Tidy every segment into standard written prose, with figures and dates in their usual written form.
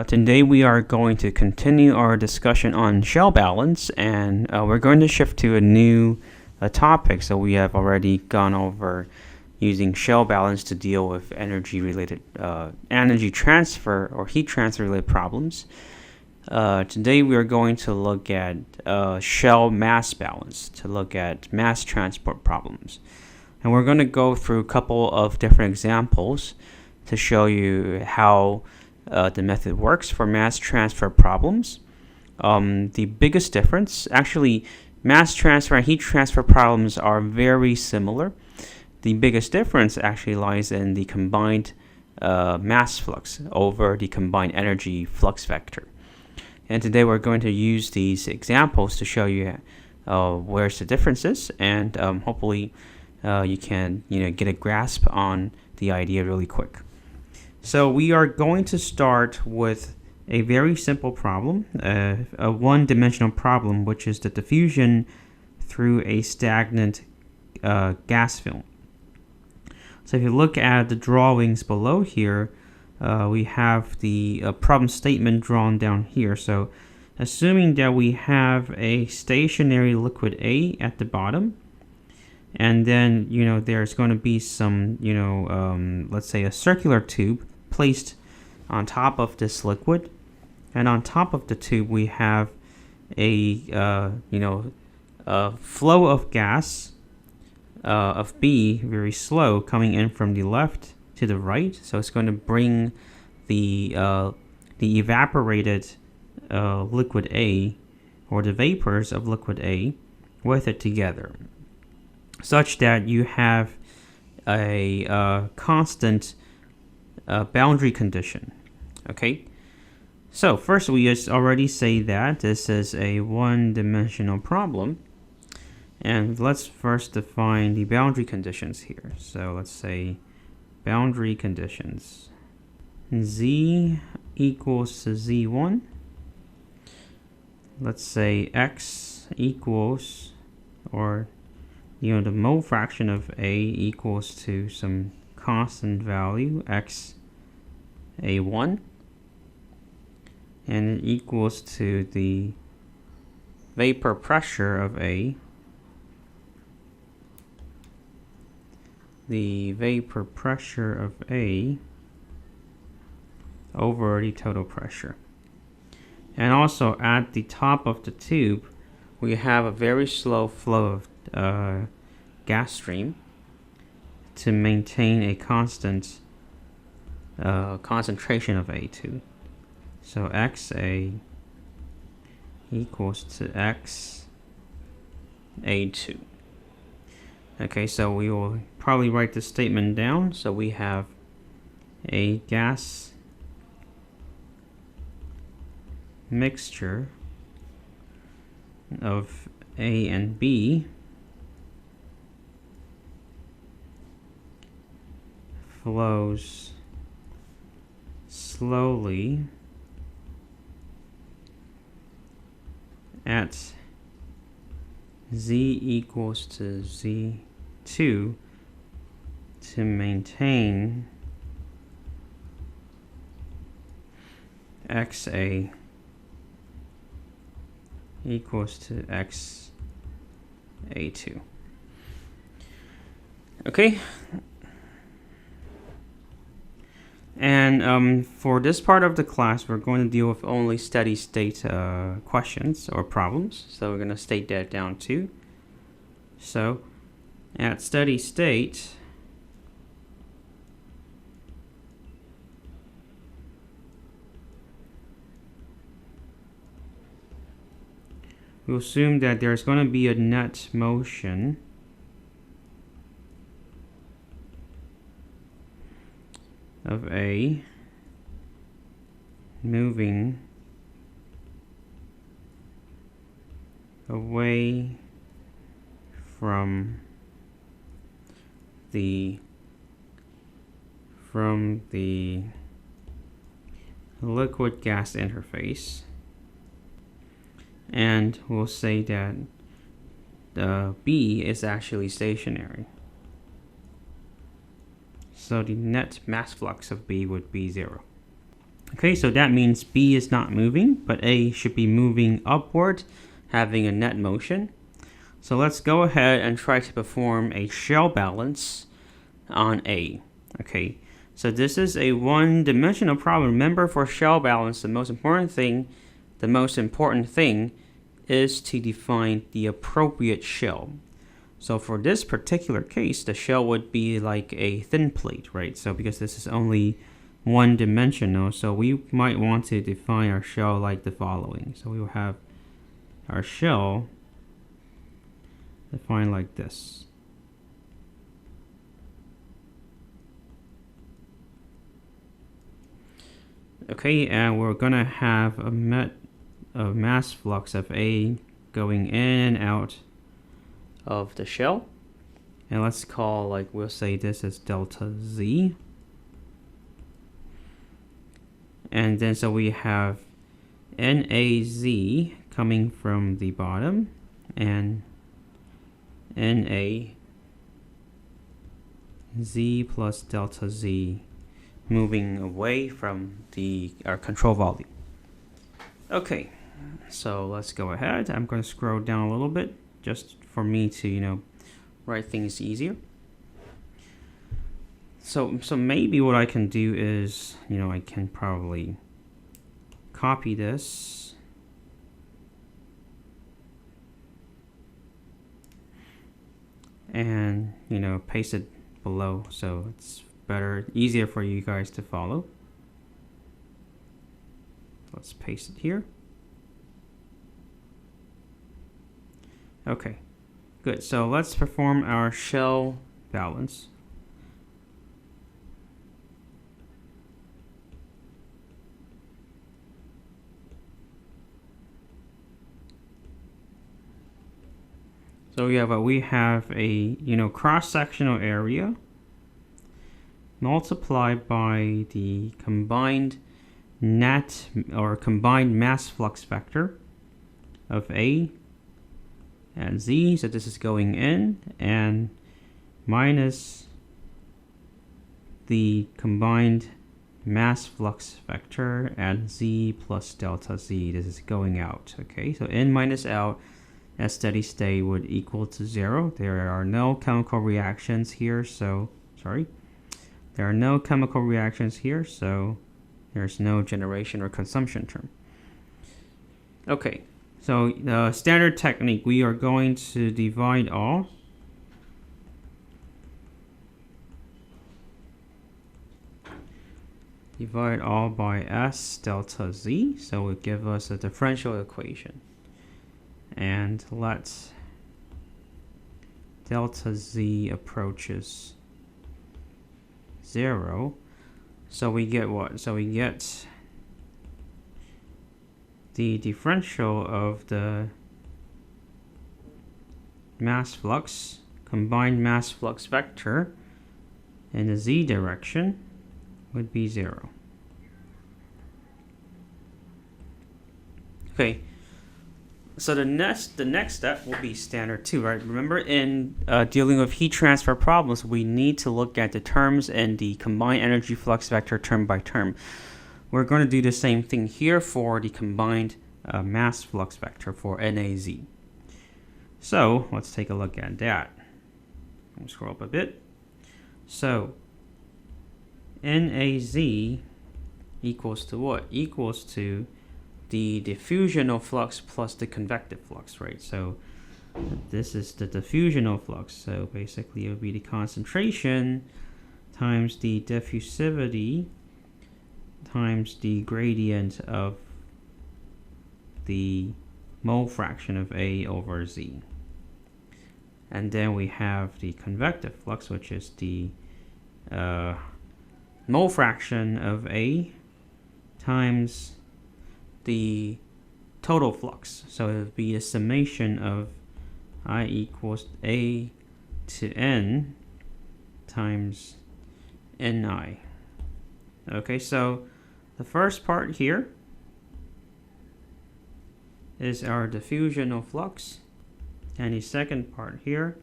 Today we are going to continue our discussion on shell balance, and we're going to shift to a new topic. So we have already gone over using shell balance to deal with energy transfer or heat transfer related problems. Today we are going to look at shell mass balance to look at mass transport problems. And we're going to go through a couple of different examples to show you how the method works for mass transfer problems. The biggest difference, actually, mass transfer and heat transfer problems are very similar. The biggest difference actually lies in the combined mass flux over the combined energy flux vector. And today we're going to use these examples to show you where's the differences, and hopefully you can get a grasp on the idea really quick. So we are going to start with a very simple problem, a one-dimensional problem, which is the diffusion through a stagnant gas film. So if you look at the drawings below here, we have the problem statement drawn down here. So assuming that we have a stationary liquid A at the bottom, and then there's going to be some let's say a circular tube placed on top of this liquid, and on top of the tube we have a flow of gas of B, very slow, coming in from the left to the right. So it's going to bring the evaporated liquid A, or the vapors of liquid A, with it together, such that you have a constant boundary condition. Okay, so first we just already say that this is a one-dimensional problem, and let's first define the boundary conditions here. So let's say boundary conditions: Z equals to Z1. Let's say X equals, or the mole fraction of A equals to some constant value, X A1, and it equals to the vapor pressure of A, over the total pressure. And also at the top of the tube we have a very slow flow of gas stream to maintain a constant concentration of A2. So XA equals to X A2. Okay, so we will probably write this statement down. So we have a gas mixture of A and B flows slowly at Z equals to Z2 to maintain XA equals to XA2. Okay. And for this part of the class, we're going to deal with only steady state questions or problems. So we're going to state that down too. So at steady state, we'll assume that there's going to be a net motion of A moving away from the liquid gas interface, and we'll say that the B is actually stationary. So the net mass flux of B would be 0. Okay, so that means B is not moving, but A should be moving upward, having a net motion. So let's go ahead and try to perform a shell balance on A. Okay, so this is a one-dimensional problem. Remember, for shell balance, the most important thing is to define the appropriate shell. So for this particular case, the shell would be like a thin plate, right? So because this is only one-dimensional, so we might want to define our shell like the following. So we will have our shell defined like this. Okay, and we're gonna have a mass flux of A going in and out of the shell. And let's call, like, we'll say this is delta Z. And then so we have NAZ coming from the bottom and NA Z plus delta Z moving away from our control volume. Okay, so let's go ahead. I'm going to scroll down a little bit just for me to, write things easier. So maybe what I can do is, I can probably copy this and, paste it below so it's easier for you guys to follow. Let's paste it here. Okay, good. So let's perform our shell balance. So we have a cross-sectional area multiplied by the combined net or combined mass flux vector of A and Z. So this is going in, and minus the combined mass flux vector at Z plus delta Z. This is going out. Okay, so in minus out at steady state would equal to 0. There are no chemical reactions here, so there are no chemical reactions here, so there's no generation or consumption term. Okay, so the standard technique, we are going to divide all by S delta Z, so it will give us a differential equation. And let delta Z approaches 0. So we get what? So we get the differential of the mass flux, combined mass flux vector in the Z direction would be 0. Okay. So the next step will be standard 2, right? Remember, in dealing with heat transfer problems, we need to look at the terms in the combined energy flux vector term by term. We're going to do the same thing here for the combined mass flux vector for NAZ. So let's take a look at that. Let me scroll up a bit. So NAZ equals to what? Equals to the diffusional flux plus the convective flux, right? So this is the diffusional flux. So basically it would be the concentration times the diffusivity times the gradient of the mole fraction of A over Z. And then we have the convective flux, which is the mole fraction of A times the total flux. So it would be a summation of I equals A to N times Ni. Okay, so the first part here is our diffusional flux, and the second part here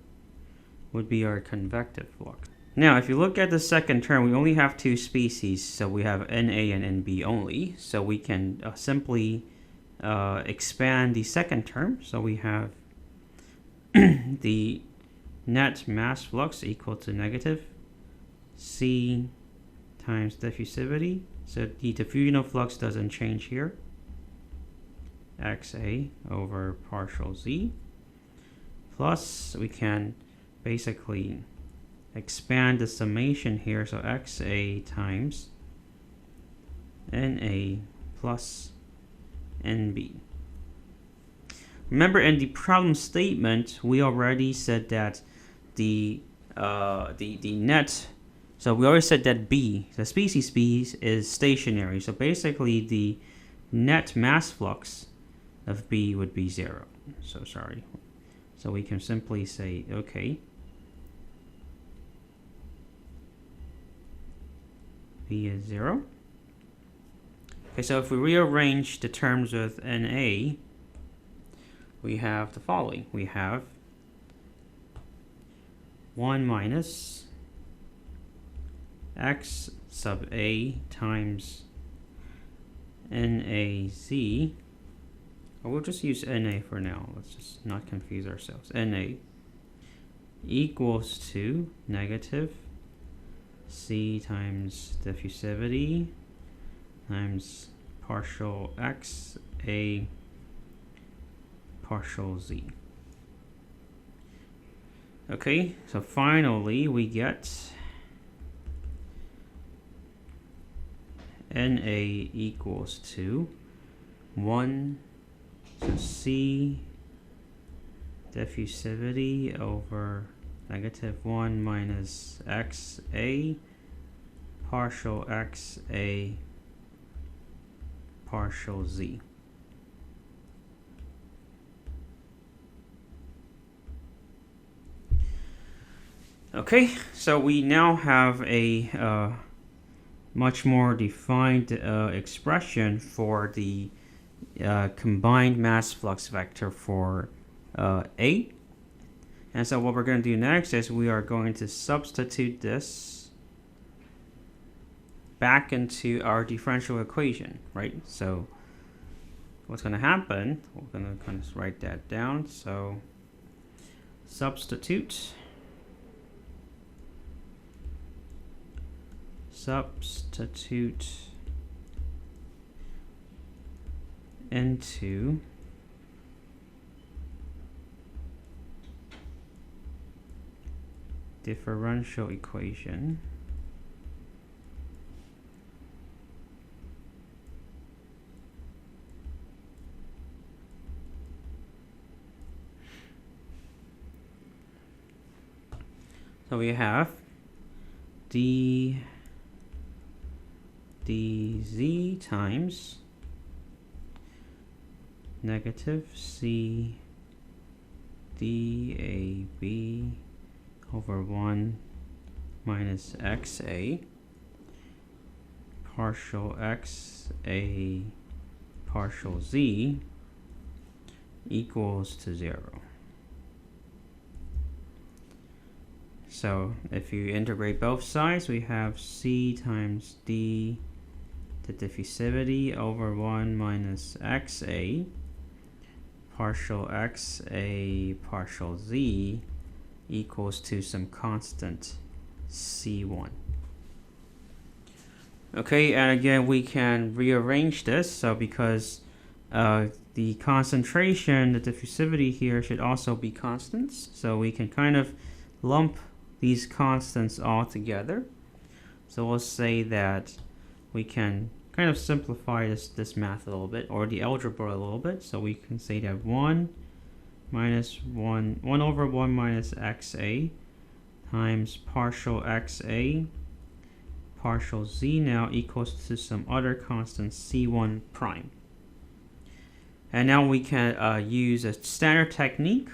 would be our convective flux. Now, if you look at the second term, we only have two species, so we have NA and NB only. So we can simply expand the second term. So we have the net mass flux equal to negative C times diffusivity. So the diffusional flux doesn't change here. XA over partial Z. Plus, we can basically expand the summation here, so XA times NA plus NB. Remember, in the problem statement, we already said that the net, so we already said that B, the species B, is stationary. So basically, the net mass flux of B would be 0. So sorry. So we can simply say, okay, B is 0. Okay, so if we rearrange the terms with NA, we have the following. We have 1 minus X sub A times NAZ. Or we'll just use NA for now. Let's just not confuse ourselves. NA equals to negative C times diffusivity times partial X A partial Z. Okay, so finally we get NA equals to 1, so C diffusivity over negative 1 minus XA partial XA partial Z. Okay, so we now have a much more defined expression for the combined mass flux vector for A. And so what we're going to do next is we are going to substitute this back into our differential equation, right? So what's going to happen, we're going to kind of write that down. So substitute into differential equation so we have dz times negative C dAB over 1 minus XA partial XA partial Z equals to 0. So if you integrate both sides, we have C times D, the diffusivity, over 1 minus XA partial XA partial Z equals to some constant C1. Okay, and again we can rearrange this. So because the concentration, the diffusivity here should also be constants, so we can kind of lump these constants all together. So we'll say that we can kind of simplify this math a little bit, or the algebra a little bit. So we can say that 1 over 1 minus XA times partial XA partial Z now equals to some other constant C1 prime. And now we can use a standard technique,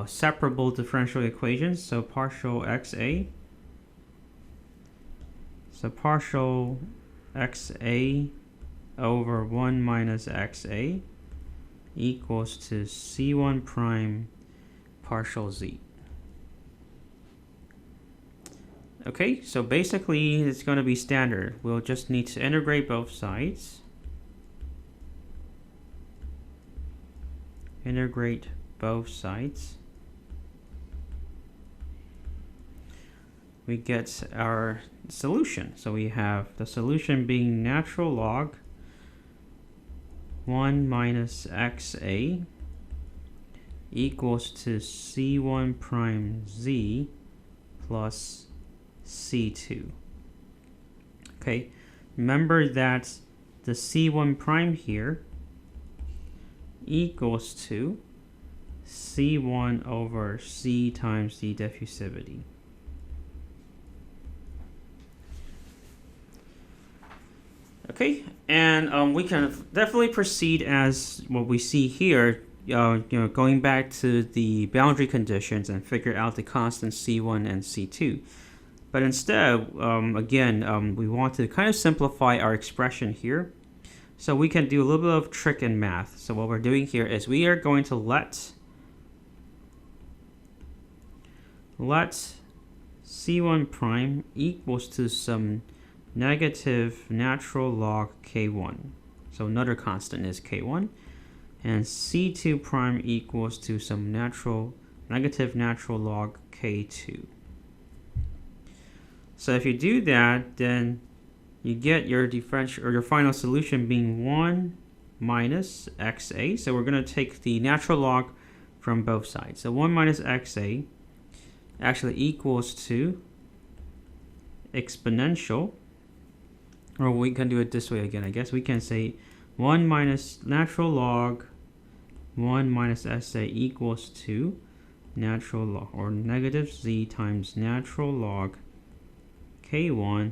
separable differential equations. So partial XA, so partial XA over 1 minus XA equals to C1 prime partial Z. Okay, so basically it's going to be standard. We'll just need to integrate both sides. Integrate both sides. We get our solution. So we have the solution being natural log 1 minus xa equals to c1 prime z plus c2. Okay, remember that the c1 prime here equals to c1 over c times the diffusivity. Okay, and we can definitely proceed as what we see here, going back to the boundary conditions and figure out the constant C1 and C2. But instead, again, we want to kind of simplify our expression here. So we can do a little bit of trick in math. So what we're doing here is we are going to let C1 prime equals to some negative natural log k1. So another constant is k1. And c2 prime equals to some negative natural log k2. So if you do that, then you get your differential or your final solution being 1 minus xa. So we're going to take the natural log from both sides. So 1 minus xa actually equals to exponential, or we can do it this way again. I guess we can say 1 minus natural log 1 minus sa equals to natural log, or negative z times natural log k1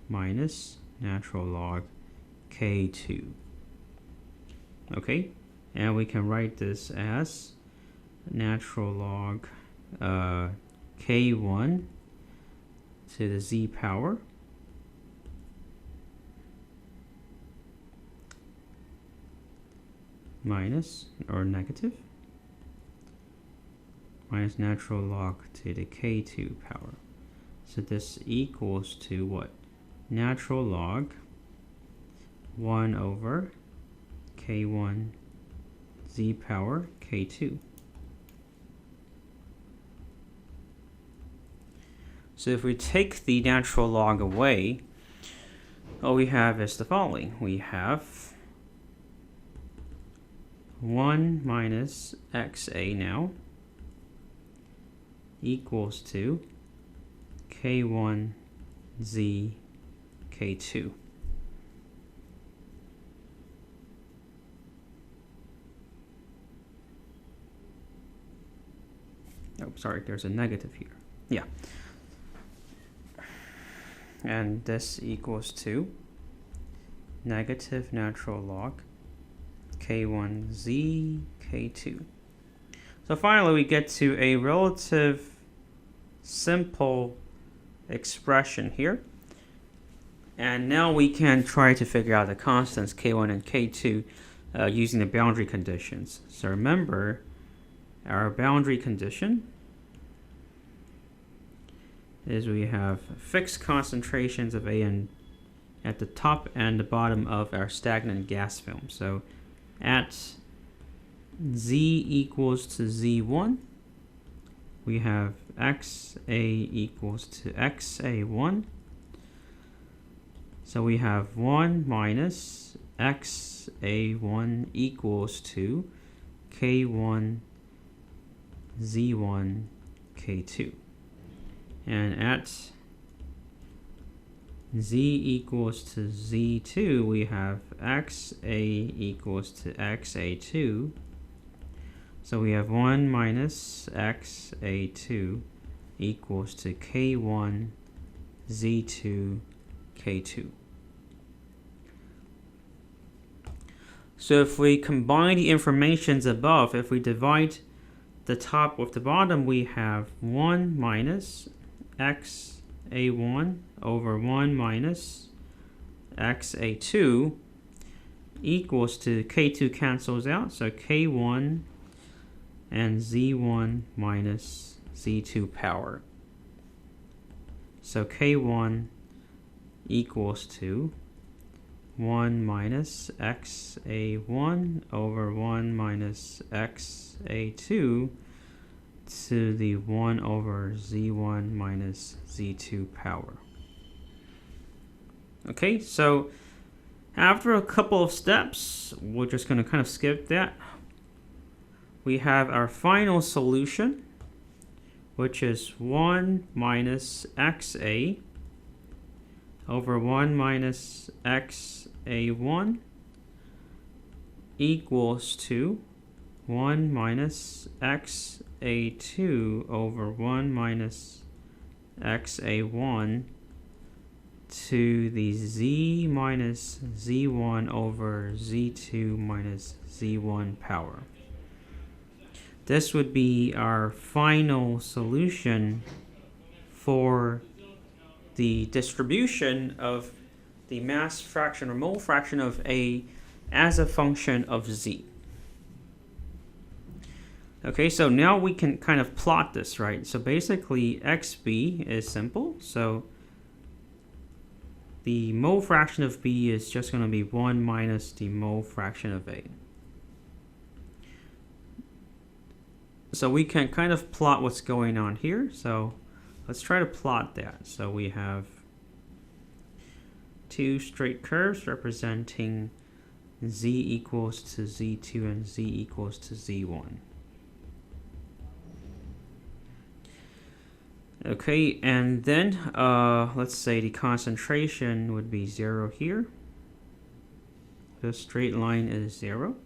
minus natural log k2. Okay, and we can write this as natural log k1 to the z power minus, or negative, minus natural log to the k2 power. So this equals to what? Natural log 1 over k1 z power k2. So if we take the natural log away, all we have is the following. We have 1 minus xa now equals to k1 z k2. Oh, sorry, there's a negative here. Yeah. And this equals to negative natural log k1 z k2. So finally we get to a relative simple expression here. And now we can try to figure out the constants k1 and k2 using the boundary conditions. So remember, our boundary condition is we have fixed concentrations of A and at the top and the bottom of our stagnant gas film. So at Z equals to Z1, we have XA equals to XA1. So we have 1 minus XA1 equals to K1 Z1 K2. And at Z equals to Z2, we have XA equals to XA2. So we have 1 minus XA2 equals to K1 Z2 K2. So if we combine the informations above, if we divide the top with the bottom, we have 1 minus XA1 over 1 minus XA2 equals to K2 cancels out, so K1 and Z1 minus Z2 power. So K1 equals to 1 minus XA1 over 1 minus XA2 to the 1 over Z1 minus Z2 power. Okay, so after a couple of steps, we're just going to kind of skip that. We have our final solution, which is 1 minus XA over 1 minus XA1 equals to 1 minus XA2 over 1 minus XA1 to the Z minus Z1 over Z2 minus Z1 power. This would be our final solution for the distribution of the mass fraction or mole fraction of A as a function of Z. Okay, so now we can kind of plot this, right? So basically XB is simple. So the mole fraction of B is just going to be 1 minus the mole fraction of A. So we can kind of plot what's going on here. So let's try to plot that. So we have two straight curves representing Z equals to Z2 and Z equals to Z1. Okay, and then let's say the concentration would be 0 here. The straight line is 0.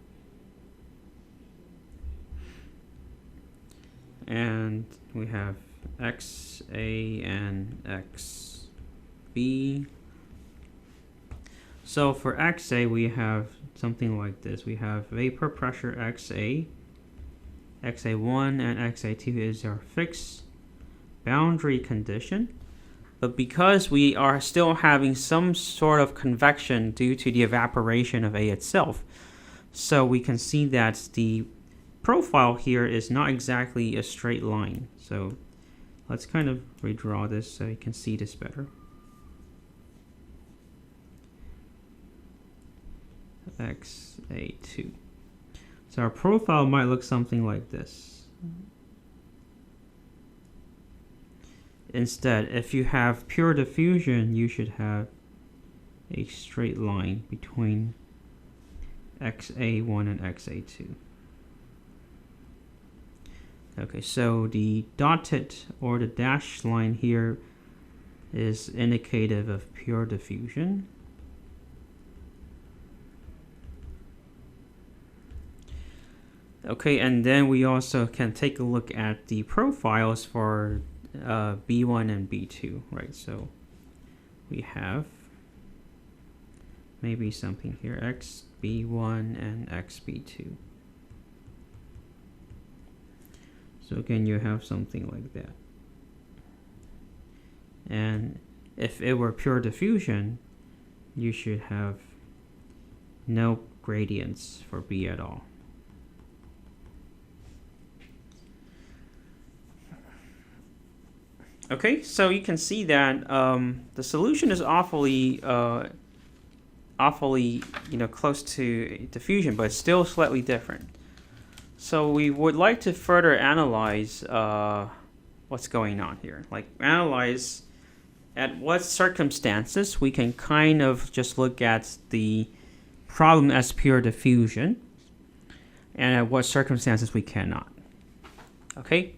And we have XA and XB. So for XA, we have something like this. We have vapor pressure XA, XA1 and XA2 is our fixed boundary condition. But because we are still having some sort of convection due to the evaporation of A itself, so we can see that the profile here is not exactly a straight line. So let's kind of redraw this so you can see this better. XA2. So our profile might look something like this. Instead, if you have pure diffusion, you should have a straight line between XA1 and XA2. Okay, so the dotted or the dashed line here is indicative of pure diffusion. Okay, and then we also can take a look at the profiles for B1 and B2, right? So we have maybe something here, XB1 and XB2. So again, you have something like that. And if it were pure diffusion, you should have no gradients for B at all. Okay, so you can see that the solution is awfully close to diffusion, but it's still slightly different. So we would like to further analyze what's going on here. Like analyze at what circumstances we can kind of just look at the problem as pure diffusion, and at what circumstances we cannot. Okay.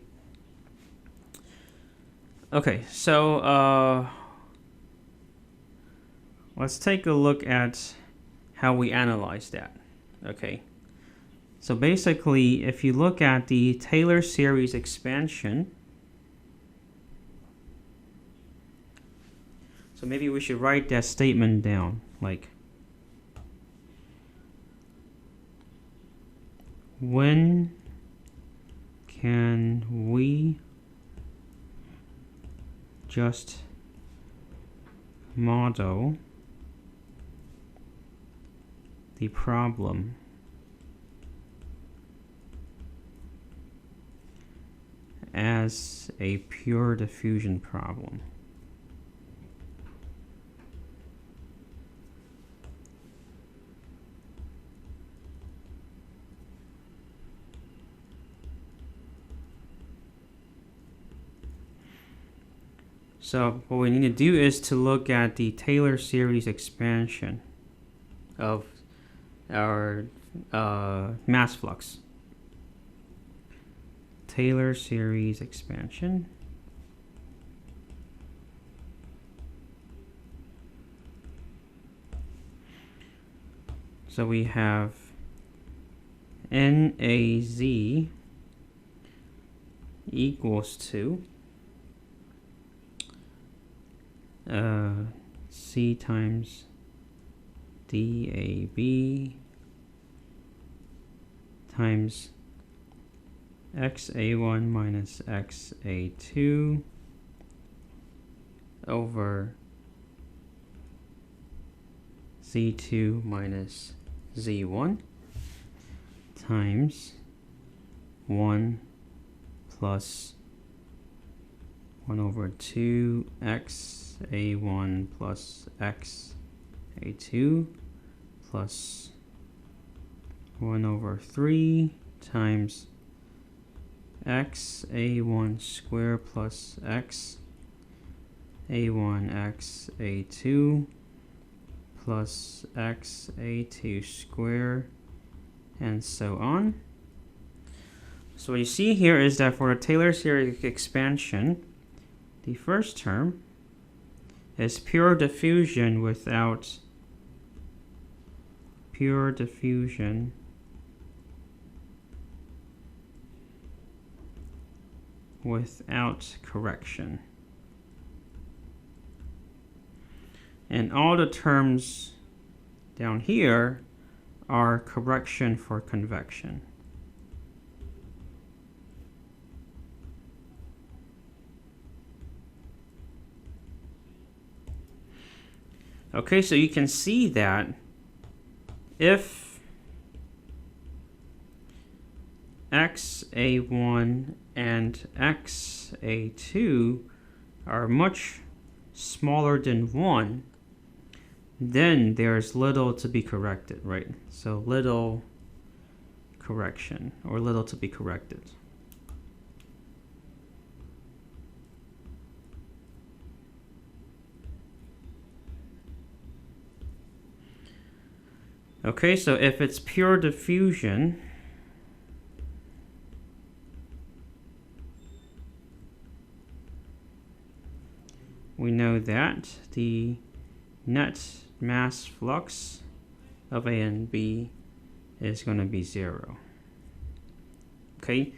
Okay, so let's take a look at how we analyze that. Okay, so basically, if you look at the Taylor series expansion, so maybe we should write that statement down, like, when can we just model the problem as a pure diffusion problem? So what we need to do is to look at the Taylor series expansion of our mass flux. Taylor series expansion. So we have NAZ equals to C times DAB times XA1 minus XA2 over Z2 minus Z1 times 1 plus 1 over 2 XA1 plus XA2 plus 1 over 3 times XA1 square plus XA1 XA2 plus XA2 square, and so on. So what you see here is that for the Taylor series expansion, the first term is pure diffusion without correction. And all the terms down here are correction for convection. Okay, so you can see that if XA1 and XA2 are much smaller than 1, then there's little to be corrected, right? So little correction, or little to be corrected. Okay, so if it's pure diffusion, we know that the net mass flux of A and B is going to be 0. Okay,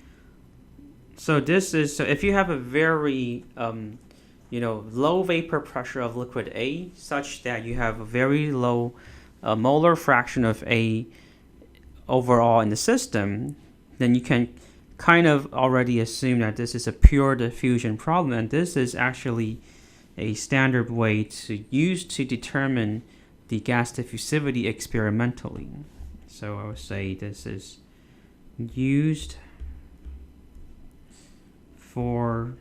so this is, so if you have a very low vapor pressure of liquid A, such that you have a very low molar fraction of A overall in the system, then you can kind of already assume that this is a pure diffusion problem, and this is actually a standard way to use to determine the gas diffusivity experimentally. So I would say this is used for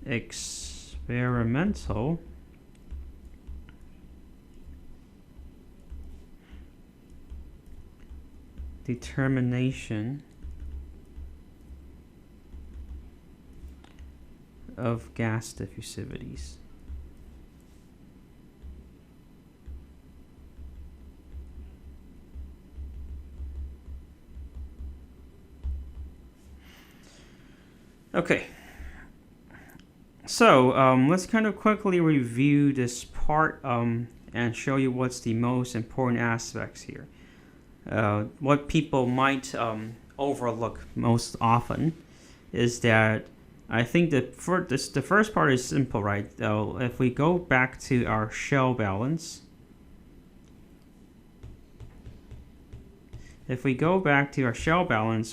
experimental determination of gas diffusivities. Okay, so let's kind of quickly review this part and show you what's the most important aspects here. What people might overlook most often is that I think the first part is simple, right? If we go back to our shell balance,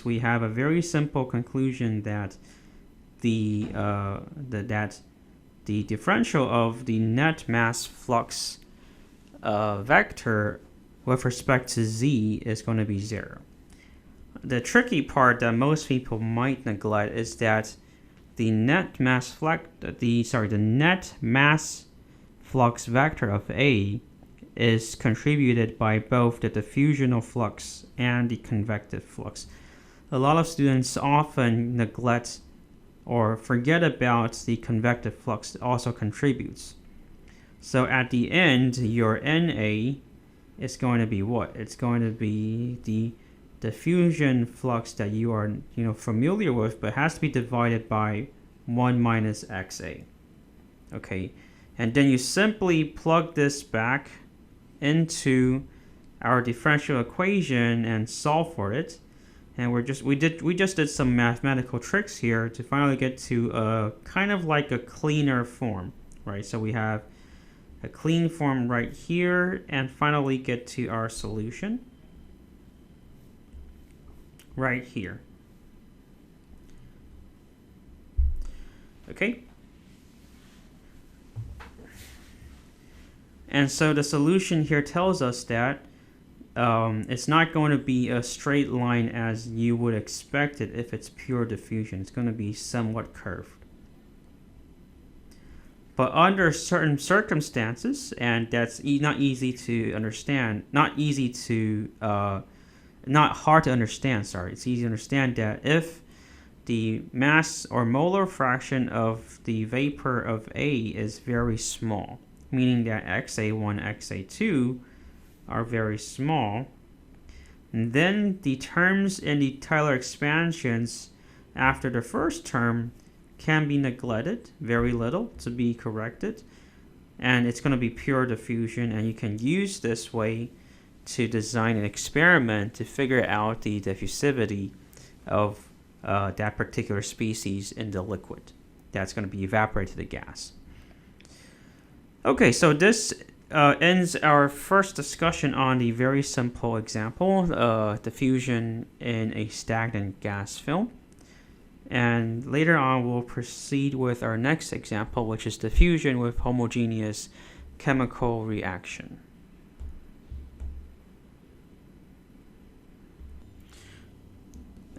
we have a very simple conclusion that the differential of the net mass flux vector with respect to z is going to be 0. The tricky part that most people might neglect is that the net mass flux vector of A is contributed by both the diffusional flux and the convective flux. A lot of students often neglect or forget about the convective flux also contributes. So at the end, your NA is going to be what? It's going to be the diffusion flux that you are familiar with, but has to be divided by 1 minus XA. Okay, and then you simply plug this back into our differential equation and solve for it. And we just did some mathematical tricks here to finally get to a kind of like a cleaner form, right? So we have a clean form right here, and finally get to our solution right here. Okay. And so the solution here tells us that it's not going to be a straight line as you would expect it if it's pure diffusion. It's going to be somewhat curved. But under certain circumstances, and that's not easy to understand, not hard to understand, sorry. It's easy to understand that if the mass or molar fraction of the vapor of A is very small, meaning that XA1, XA2 are very small, and then the terms in the Taylor expansions after the first term can be neglected, very little to be corrected, and it's going to be pure diffusion, and you can use this way to design an experiment to figure out the diffusivity of that particular species in the liquid that's going to be evaporated to the gas. Okay, so this ends our first discussion on the very simple example, diffusion in a stagnant gas film. And later on, we'll proceed with our next example, which is diffusion with homogeneous chemical reaction.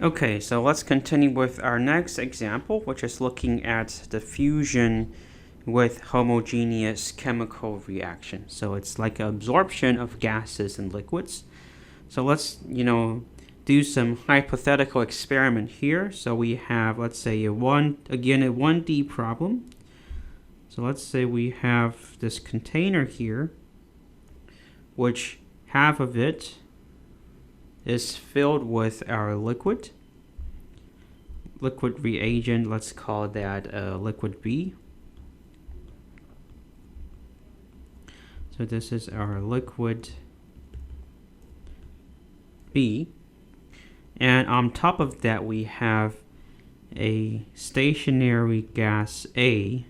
Okay, so let's continue with our next example, which is looking at diffusion with homogeneous chemical reaction. So it's like absorption of gases and liquids. So let's, do some hypothetical experiment here. So we have, let's say, a 1D problem. So let's say we have this container here, which half of it is filled with our liquid reagent. Let's call that liquid B. So this is our liquid B. And on top of that, we have a stationary gas A.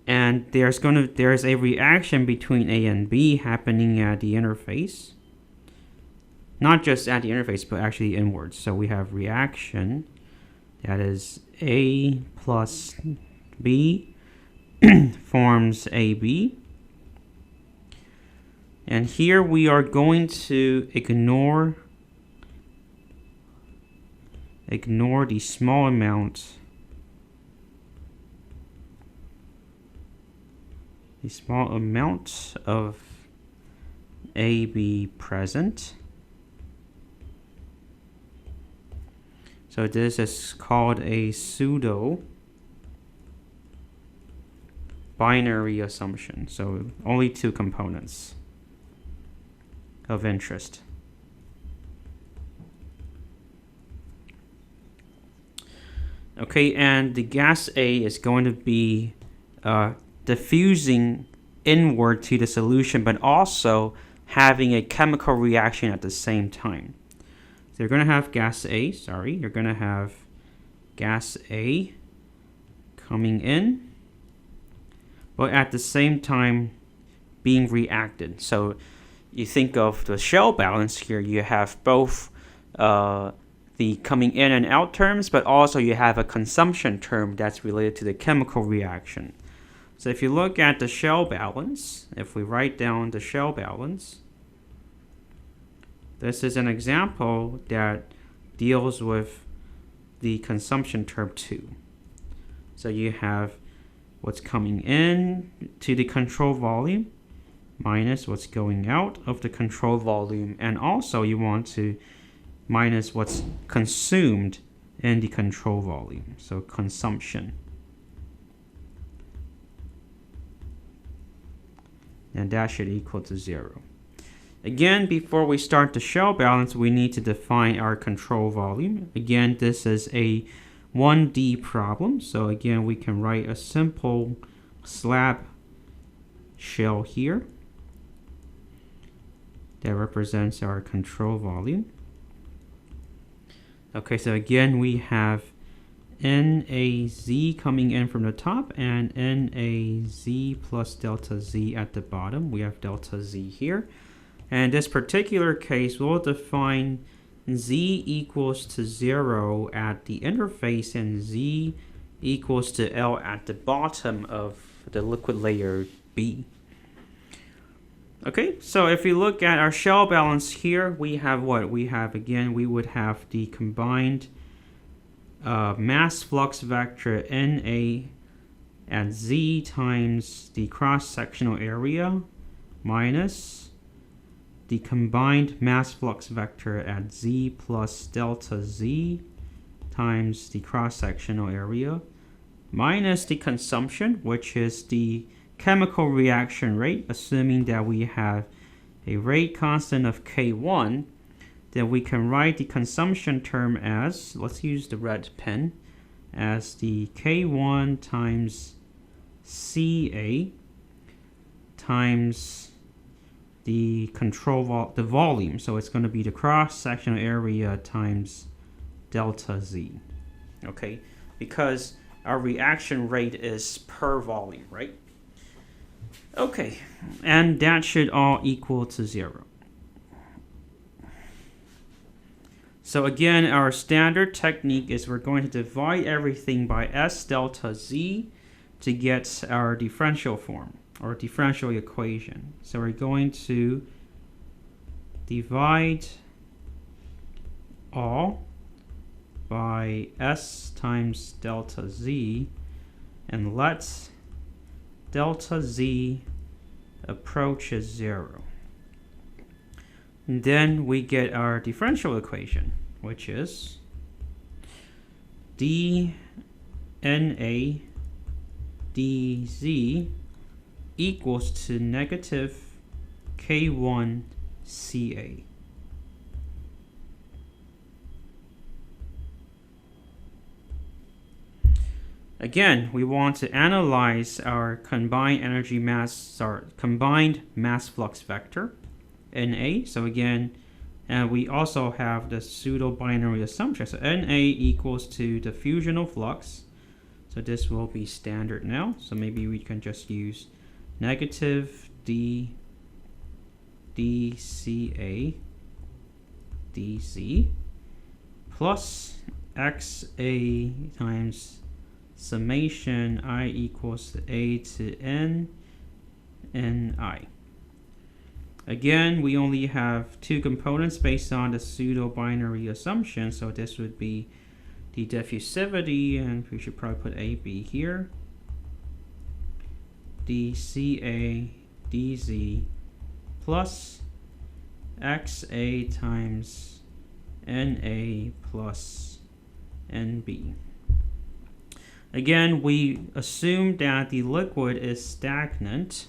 And there's a reaction between A and B happening at the interface. Not just at the interface, but actually inwards. So we have reaction, that is A plus B forms AB. And here we are going to ignore the small amount of AB present. So this is called a pseudo binary assumption. So only two components of interest. Okay, and the gas A is going to be diffusing inward to the solution, but also having a chemical reaction at the same time. So you're going to have gas A, you're going to have gas A coming in, but at the same time being reacted. So you think of the shell balance here, you have both the coming in and out terms, but also you have a consumption term that's related to the chemical reaction. So if you look at the shell balance, if we write down the shell balance, this is an example that deals with the consumption term 2. So you have what's coming in to the control volume minus what's going out of the control volume, and also you want to minus what's consumed and the control volume, so consumption. And that should equal to 0. Again, before we start the shell balance, we need to define our control volume. Again, this is a 1D problem, so again, we can write a simple slab shell here that represents our control volume. Okay, so again, we have NAZ coming in from the top and NAZ plus delta Z at the bottom. We have delta Z here. And in this particular case, we'll define Z equals to 0 at the interface and Z equals to L at the bottom of the liquid layer B. Okay, so if you look at our shell balance here, we have what? We have, again, we would have the combined mass flux vector NA at Z times the cross-sectional area minus the combined mass flux vector at Z plus delta Z times the cross-sectional area minus the consumption, which is the chemical reaction rate, assuming that we have a rate constant of K1, then we can write the consumption term as, let's use the red pen, as the K1 times CA times the the volume. So it's going to be the cross-sectional area times delta Z. Okay, because our reaction rate is per volume, right? Okay, and that should all equal to 0. So again, our standard technique is we're going to divide everything by S delta Z to get our differential form, or differential equation. So we're going to divide all by S times delta Z and let delta Z approaches 0. And then we get our differential equation, which is dNA dZ equals to negative K1 CA. Again, we want to analyze our combined mass flux vector, NA. So again, and we also have the pseudo-binary assumption. So NA equals to diffusional flux. So this will be standard now. So maybe we can just use negative D dCA dZ plus XA times summation I equals to A to N Ni. Again, we only have two components based on the pseudo-binary assumption, so this would be the diffusivity, and we should probably put AB here, dCA dZ plus XA times NA plus NB. Again, we assume that the liquid is stagnant,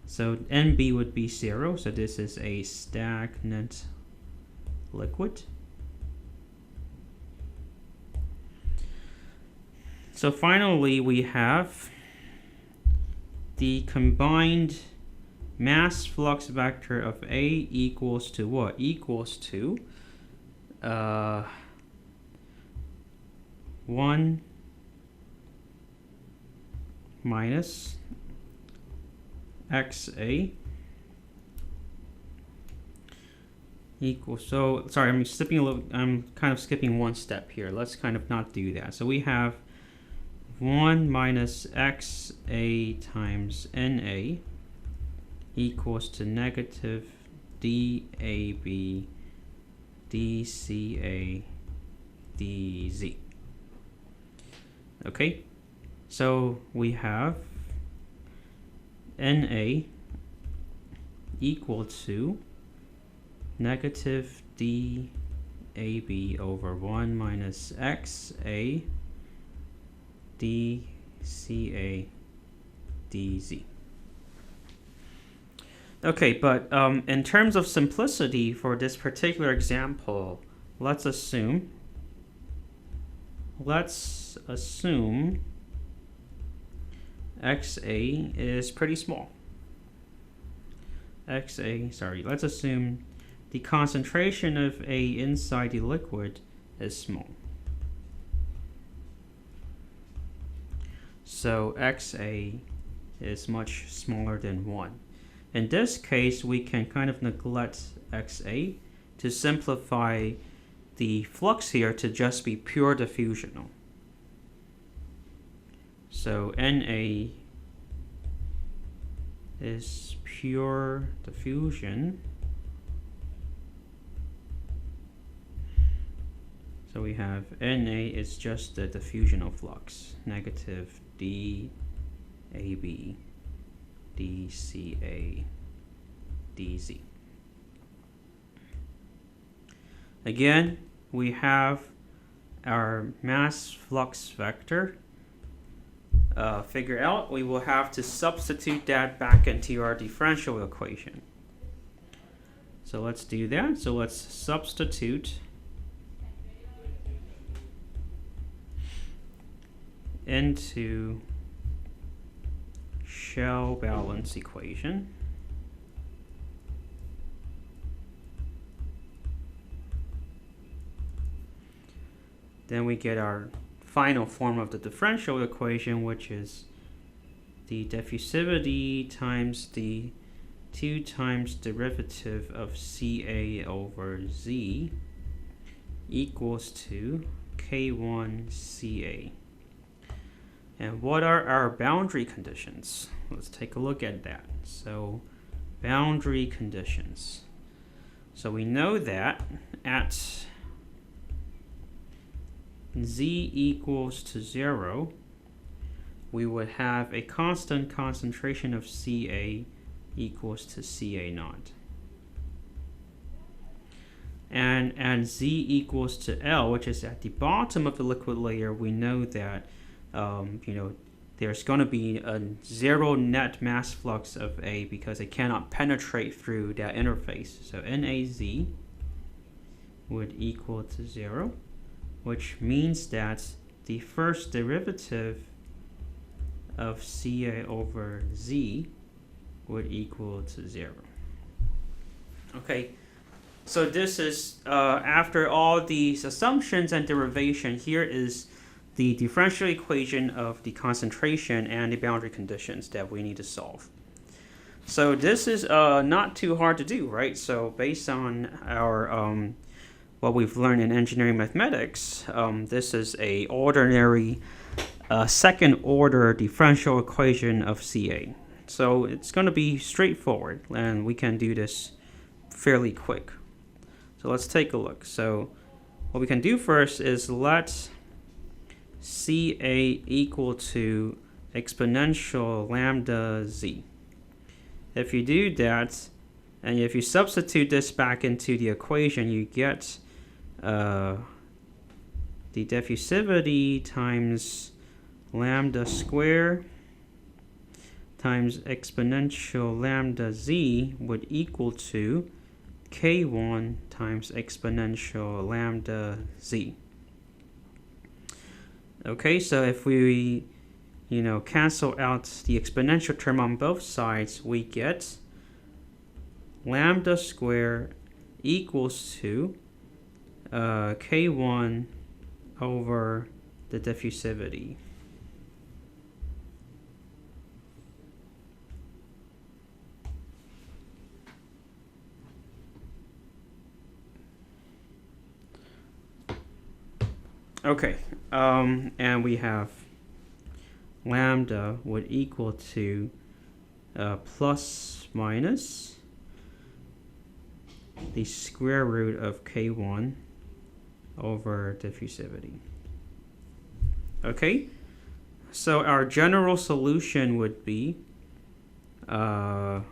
so NB would be 0, so this is a stagnant liquid. So finally, we have the combined mass flux vector of A equals to what? Equals to 1 minus XA equals, so sorry, I'm kind of skipping one step here. Let's kind of not do that. So we have 1 minus XA times NA equals to negative DAB dCA dZ. Okay, so we have NA equal to negative DAB AB over 1 minus XA dCA dZ. Okay, but in terms of simplicity for this particular example, let's assume XA is pretty small. Let's assume the concentration of A inside the liquid is small. So XA is much smaller than 1. In this case, we can kind of neglect XA to simplify the flux here to just be pure diffusional. So NA is pure diffusion. So we have NA is just the diffusional flux, negative dAB dCA dZ. Again, we have our mass flux vector figured out. We will have to substitute that back into our differential equation. So let's do that. So let's substitute into shell balance equation. Then we get our final form of the differential equation, which is the diffusivity times the 2 times derivative of Ca over Z equals to K1Ca. And what are our boundary conditions? Let's take a look at that. So, boundary conditions. So we know that at Z equals to 0, we would have a constant concentration of Ca equals to Ca naught. And at Z equals to L, which is at the bottom of the liquid layer, we know that there's going to be a 0 net mass flux of A because it cannot penetrate through that interface. So NaZ would equal to 0, which means that the first derivative of Ca over Z would equal to 0. Okay, so this is after all these assumptions and derivation, here is the differential equation of the concentration and the boundary conditions that we need to solve. So this is not too hard to do, right? So based on our what we've learned in engineering mathematics, this is a ordinary second order differential equation of Ca. So it's going to be straightforward, and we can do this fairly quick. So let's take a look. So what we can do first is let Ca equal to exponential lambda z. If you do that, and if you substitute this back into the equation, you get the diffusivity times lambda square times exponential lambda z would equal to K1 times exponential lambda z. Okay, so if we, cancel out the exponential term on both sides, we get lambda square equals to K1 over the diffusivity. Okay, and we have lambda would equal to plus minus the square root of K1 over diffusivity. Okay, so our general solution would be Ca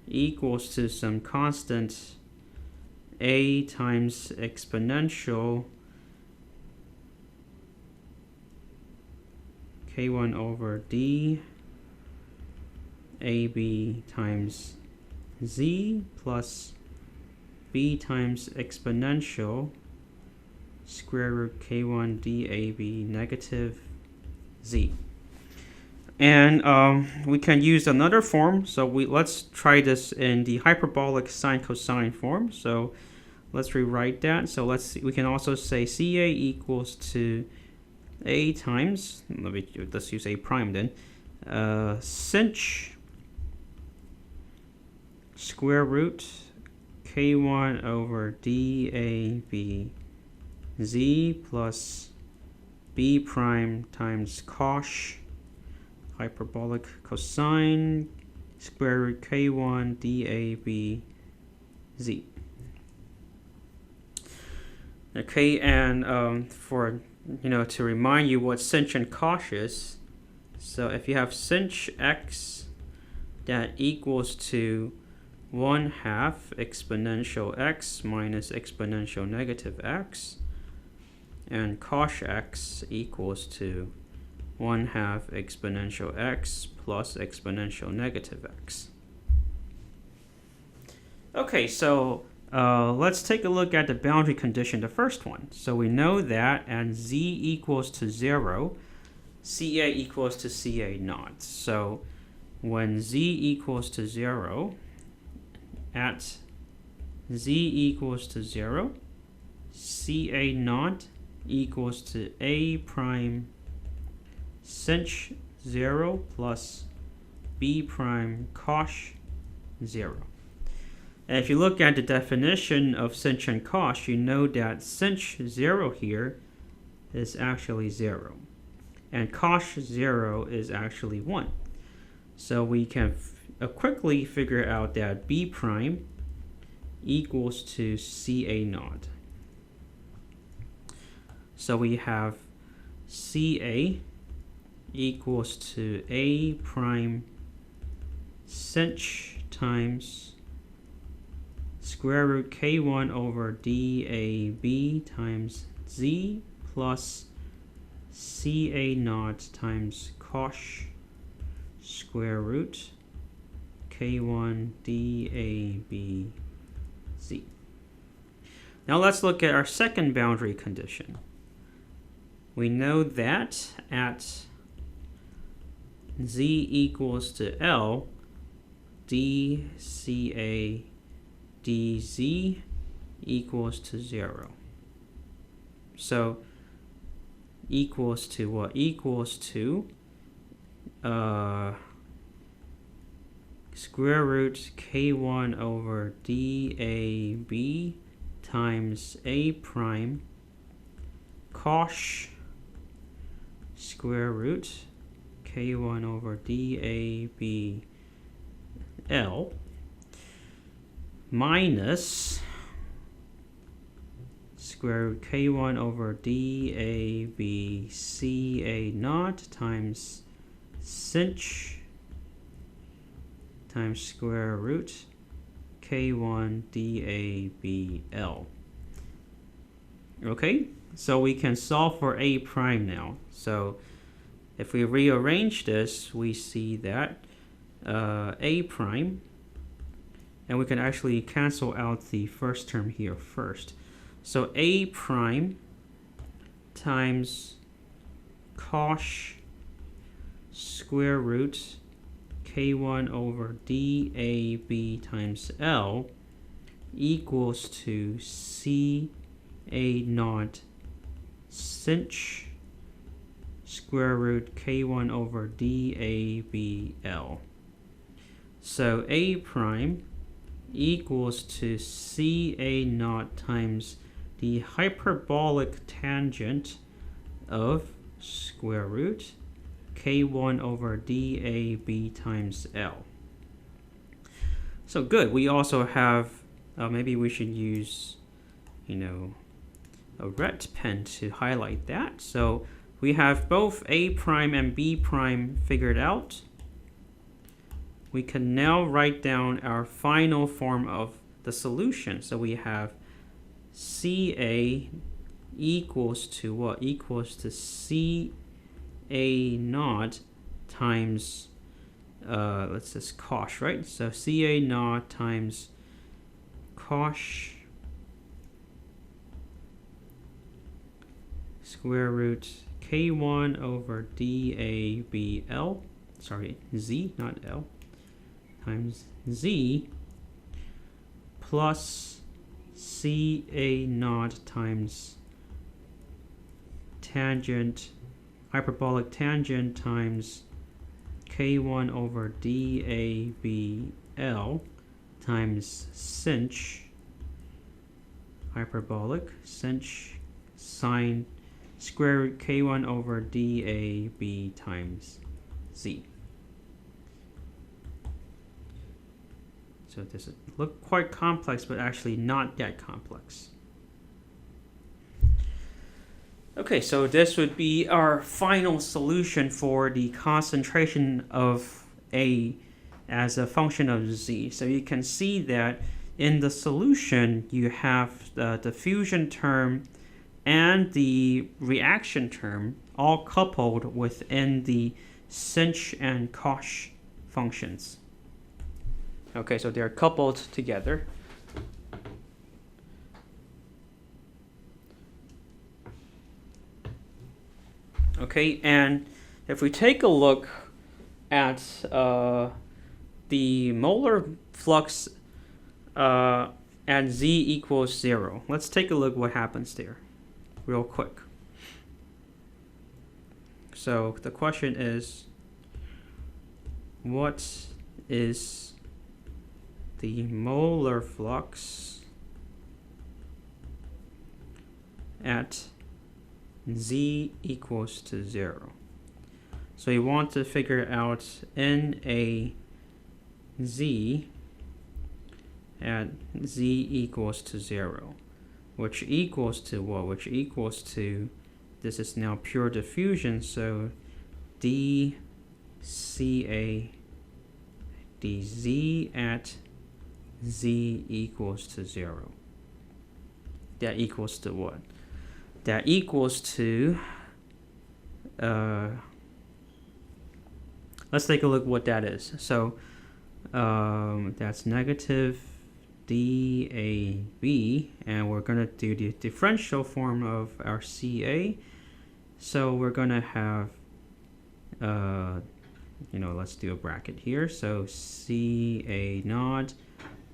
equals to some constant a times exponential k1 over d ab times z plus b times exponential square root k1 dab negative z. And we can use another form. So let's try this in the hyperbolic sine cosine form. So let's rewrite that. So we can also say CA equals to a times, let's use a prime then, sinh square root k1 over dab z plus b prime times cosh hyperbolic cosine square root k1 dab z. Okay, and for to remind you what sinh and cosh is, so if you have sinh x that equals to 1/2 exponential x minus exponential negative x, and cosh x equals to 1/2 exponential x plus exponential negative x. Okay, so let's take a look at the boundary condition, the first one. So we know that at z equals to 0, CA equals to CA naught. So when z equals to 0, at z equals to 0, CA naught equals to a prime sinh 0 plus b prime cosh 0. And if you look at the definition of sinh and cosh, you know that sinh 0 here is actually 0. And cosh 0 is actually 1. So we can quickly figure out that b prime equals to CA naught. So we have CA equals to a prime sinh times square root k1 over dab times z plus CA naught times cosh square root k1 dab z. Now let's look at our second boundary condition. We know that at z equals to L, dCA dz equals to 0. So equals to what? Equals to square root k1 over dab times a prime cosh square root k1 over dab L minus square root k1 over dab CA naught times sinh times square root k1 dab L. Okay, so we can solve for a prime now. So if we rearrange this, we see that a prime, and we can actually cancel out the first term here first. So a prime times cosh square root k1 over dab times L equals to CA naught sinh square root k1 over dab L. So a prime equals to CA naught times the hyperbolic tangent of square root k1 over dab times L. So good. We also have, maybe we should use, a red pen to highlight that. So we have both a prime and b prime figured out. we can now write down our final form of the solution. So we have Ca equals to what? Equals to Ca naught times, let's just cosh, right? So Ca naught times cosh square root K1 over DABL, sorry, Z, not L, times Z plus Ca naught times tangent, hyperbolic tangent times K1 over DABL times sinh, hyperbolic, sinh sine square root K1 over DAB times Z. So this look quite complex, but actually not that complex. Okay, so this would be our final solution for the concentration of A as a function of Z. So you can see that in the solution, you have the diffusion term and the reaction term all coupled within the sinh and cosh functions. Okay, so they're coupled together. Okay, and if we take a look at the molar flux at Z equals 0, let's take a look what happens there real quick. So the question is, what is the molar flux at Z equals to 0? So you want to figure out NaZ at Z equals to 0, which equals to what? Which equals to, this is now pure diffusion, so dCA dZ at Z equals to 0. That equals to what? That equals to, let's take a look what that is. So that's negative DAB, and we're going to do the differential form of our Ca. So we're going to have, let's do a bracket here. So Ca naught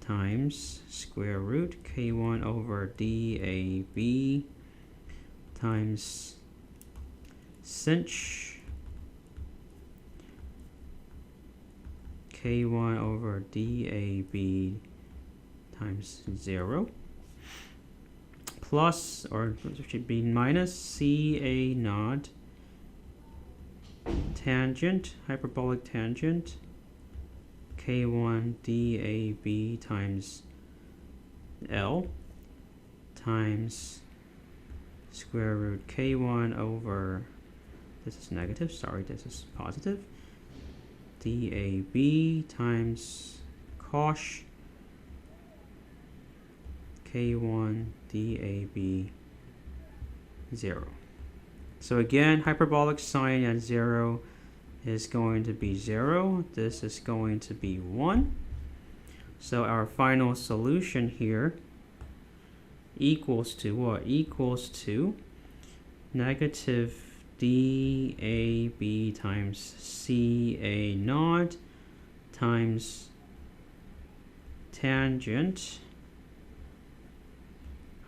times square root K1 over DAB times sinh K1 over DAB times 0 plus, or it should be minus Ca naught tangent, hyperbolic tangent K1 DAB times L times square root K1 over, this is negative, sorry, this is positive, DAB times cosh K1 DAB 0. So again, hyperbolic sine at 0 is going to be 0. This is going to be 1. So our final solution here equals to what? Equals to negative DAB times Ca naught times tangent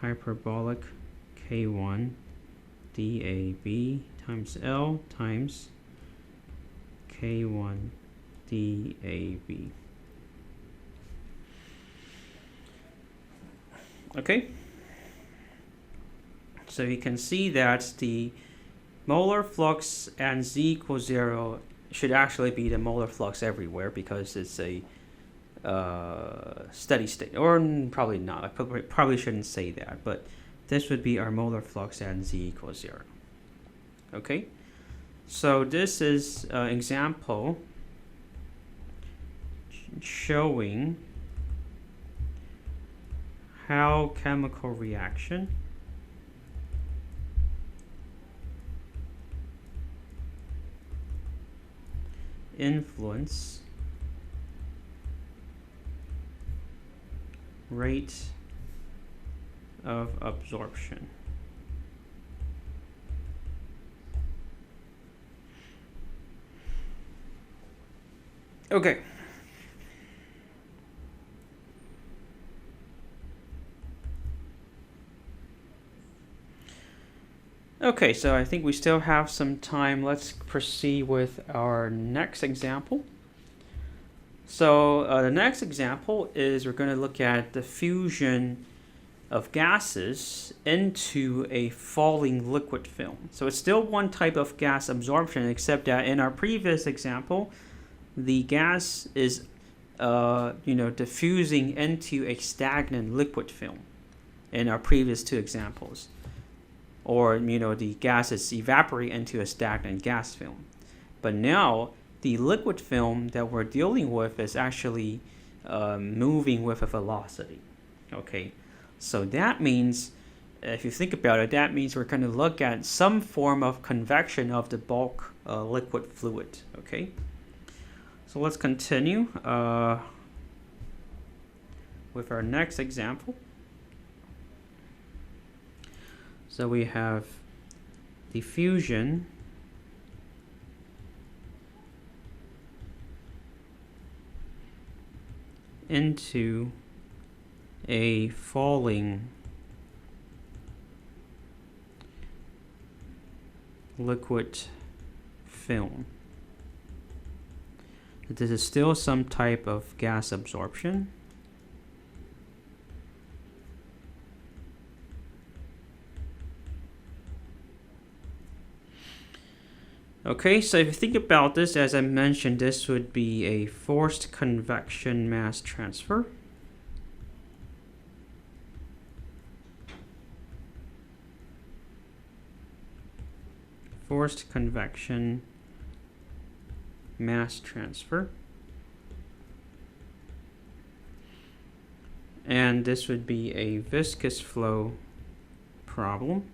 hyperbolic K1 DAB times L times K1 DAB. Okay, so you can see that the molar flux at Z equals 0 should actually be the molar flux everywhere because it's a steady state, or probably not. I probably shouldn't say that, but this would be our molar flux at Z equals 0. Okay, so this is an example showing how chemical reaction influence rate of absorption. Okay. Okay, so I think we still have some time. Let's proceed with our next example. So the next example is we're going to look at the fusion of gases into a falling liquid film. So it's still one type of gas absorption, except that in our previous example, the gas is diffusing into a stagnant liquid film in our previous two examples. Or, the gases evaporate into a stagnant gas film. But now, the liquid film that we're dealing with is actually moving with a velocity. Okay, so that means, if you think about it, that means we're going to look at some form of convection of the bulk liquid fluid. Okay, so let's continue with our next example. So we have diffusion into a falling liquid film. This is still some type of gas absorption. Okay, so if you think about this, as I mentioned, this would be a forced convection mass transfer. Forced convection mass transfer. And this would be a viscous flow problem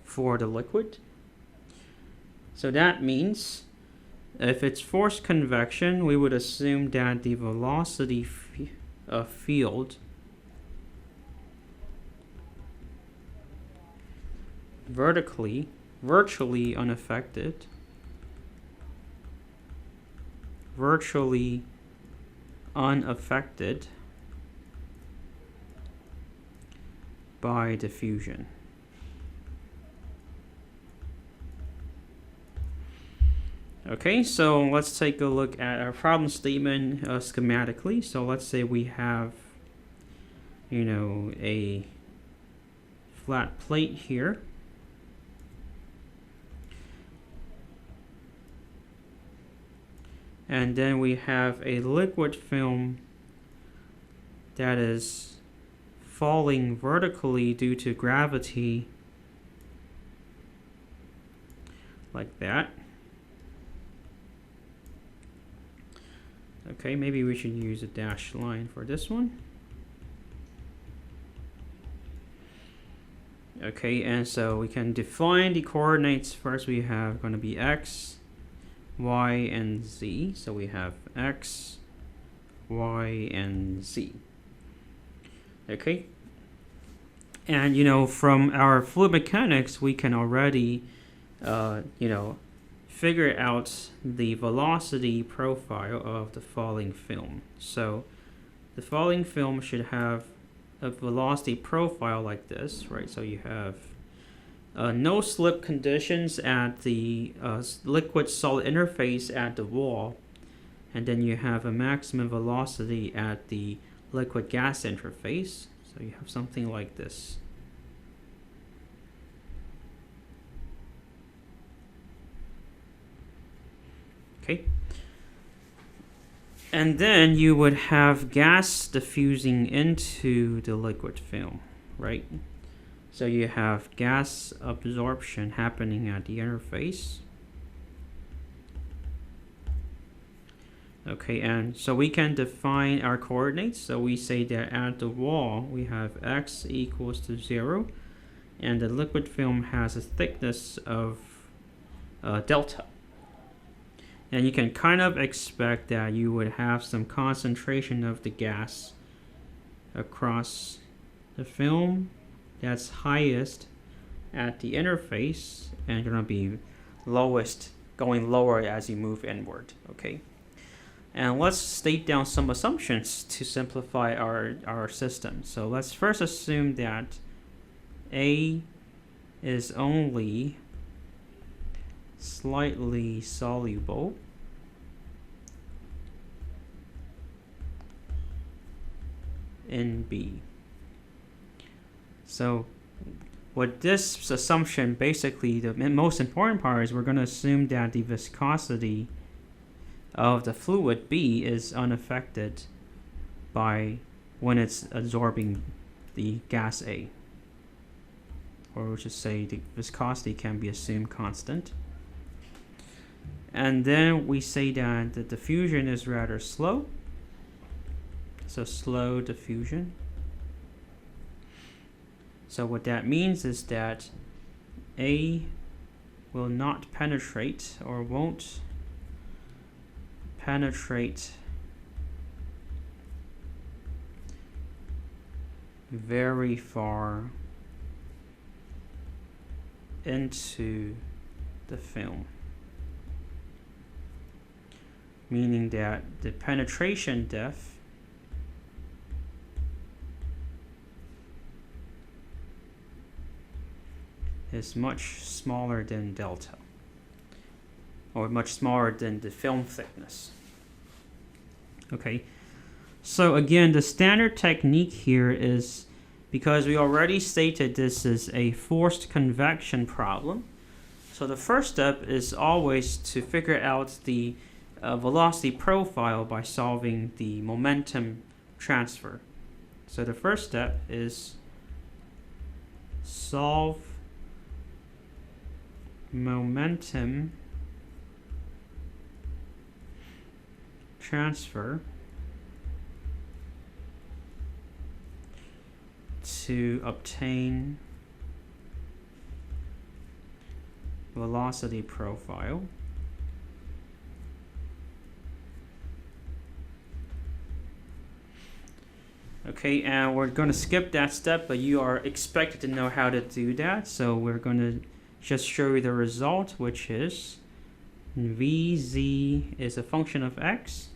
for the liquid. So that means if it's forced convection, we would assume that the velocity field vertically, virtually unaffected, by diffusion. Okay, so let's take a look at our problem statement schematically. So let's say we have, a flat plate here. And then we have a liquid film that is falling vertically due to gravity, like that. Okay, maybe we should use a dashed line for this one. Okay, and so we can define the coordinates. First we have going to be x, y, and z. So we have x, y, and z. Okay, and from our fluid mechanics we can already figure out the velocity profile of the falling film. So the falling film should have a velocity profile like this, right? So you have no slip conditions at the liquid solid interface at the wall, and then you have a maximum velocity at the liquid gas interface. So you have something like this. Okay. And then you would have gas diffusing into the liquid film, right? So you have gas absorption happening at the interface. Okay, and so we can define our coordinates. So we say that at the wall, we have x equals to 0, and the liquid film has a thickness of delta. And you can kind of expect that you would have some concentration of the gas across the film that's highest at the interface and going to be lowest, going lower as you move inward. Okay. And let's state down some assumptions to simplify our system. So let's first assume that A is only slightly soluble in B. So with this assumption, basically the most important part is we're going to assume that the viscosity of the fluid B is unaffected by when it's absorbing the gas A. Or we should say the viscosity can be assumed constant. And then we say that the diffusion is rather slow. So slow diffusion. So what that means is that A will not penetrate or won't penetrate very far into the film, meaning that the penetration depth is much smaller than delta, or much smaller than the film thickness. Okay, so again, the standard technique here is, because we already stated this is a forced convection problem, so the first step is always to figure out the velocity profile by solving the momentum transfer. So the first step is solve momentum transfer to obtain velocity profile. Okay, and we're going to skip that step, but you are expected to know how to do that. So we're going to just show you the result, which is Vz is a function of x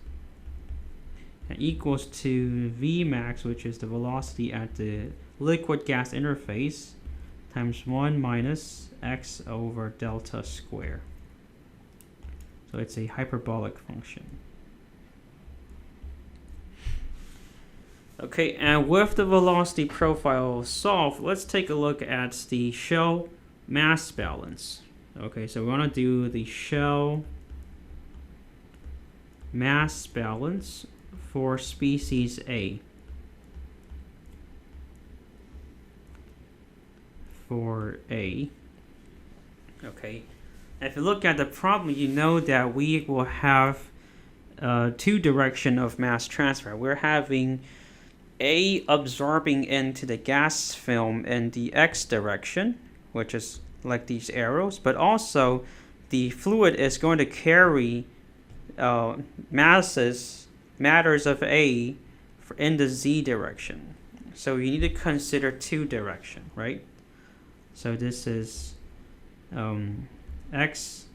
and equals to Vmax, which is the velocity at the liquid gas interface, times 1 minus x over delta square. So it's a hyperbolic function. Okay, and with the velocity profile solved, let's take a look at the shell mass balance. Okay, so we want to do the shell mass balance for species A. For A. Okay, if you look at the problem, you know that we will have two direction of mass transfer. We're having A absorbing into the gas film in the x direction, which is like these arrows, but also the fluid is going to carry matters of A in the z direction. So you need to consider two direction, right? So this is x,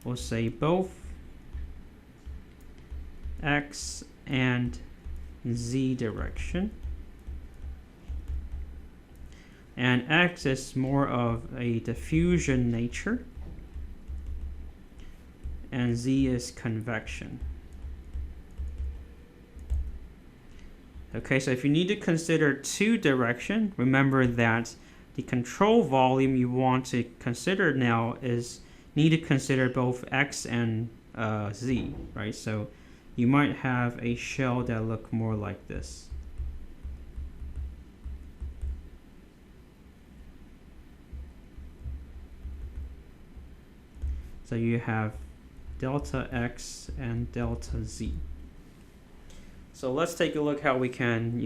we'll say both x and z direction. And x is more of a diffusion nature, and z is convection. Okay, so if you need to consider two direction, remember that the control volume you want to consider now is need to consider both x and z, right? So you might have a shell that look more like this. So you have delta x and delta z. So let's take a look how we can,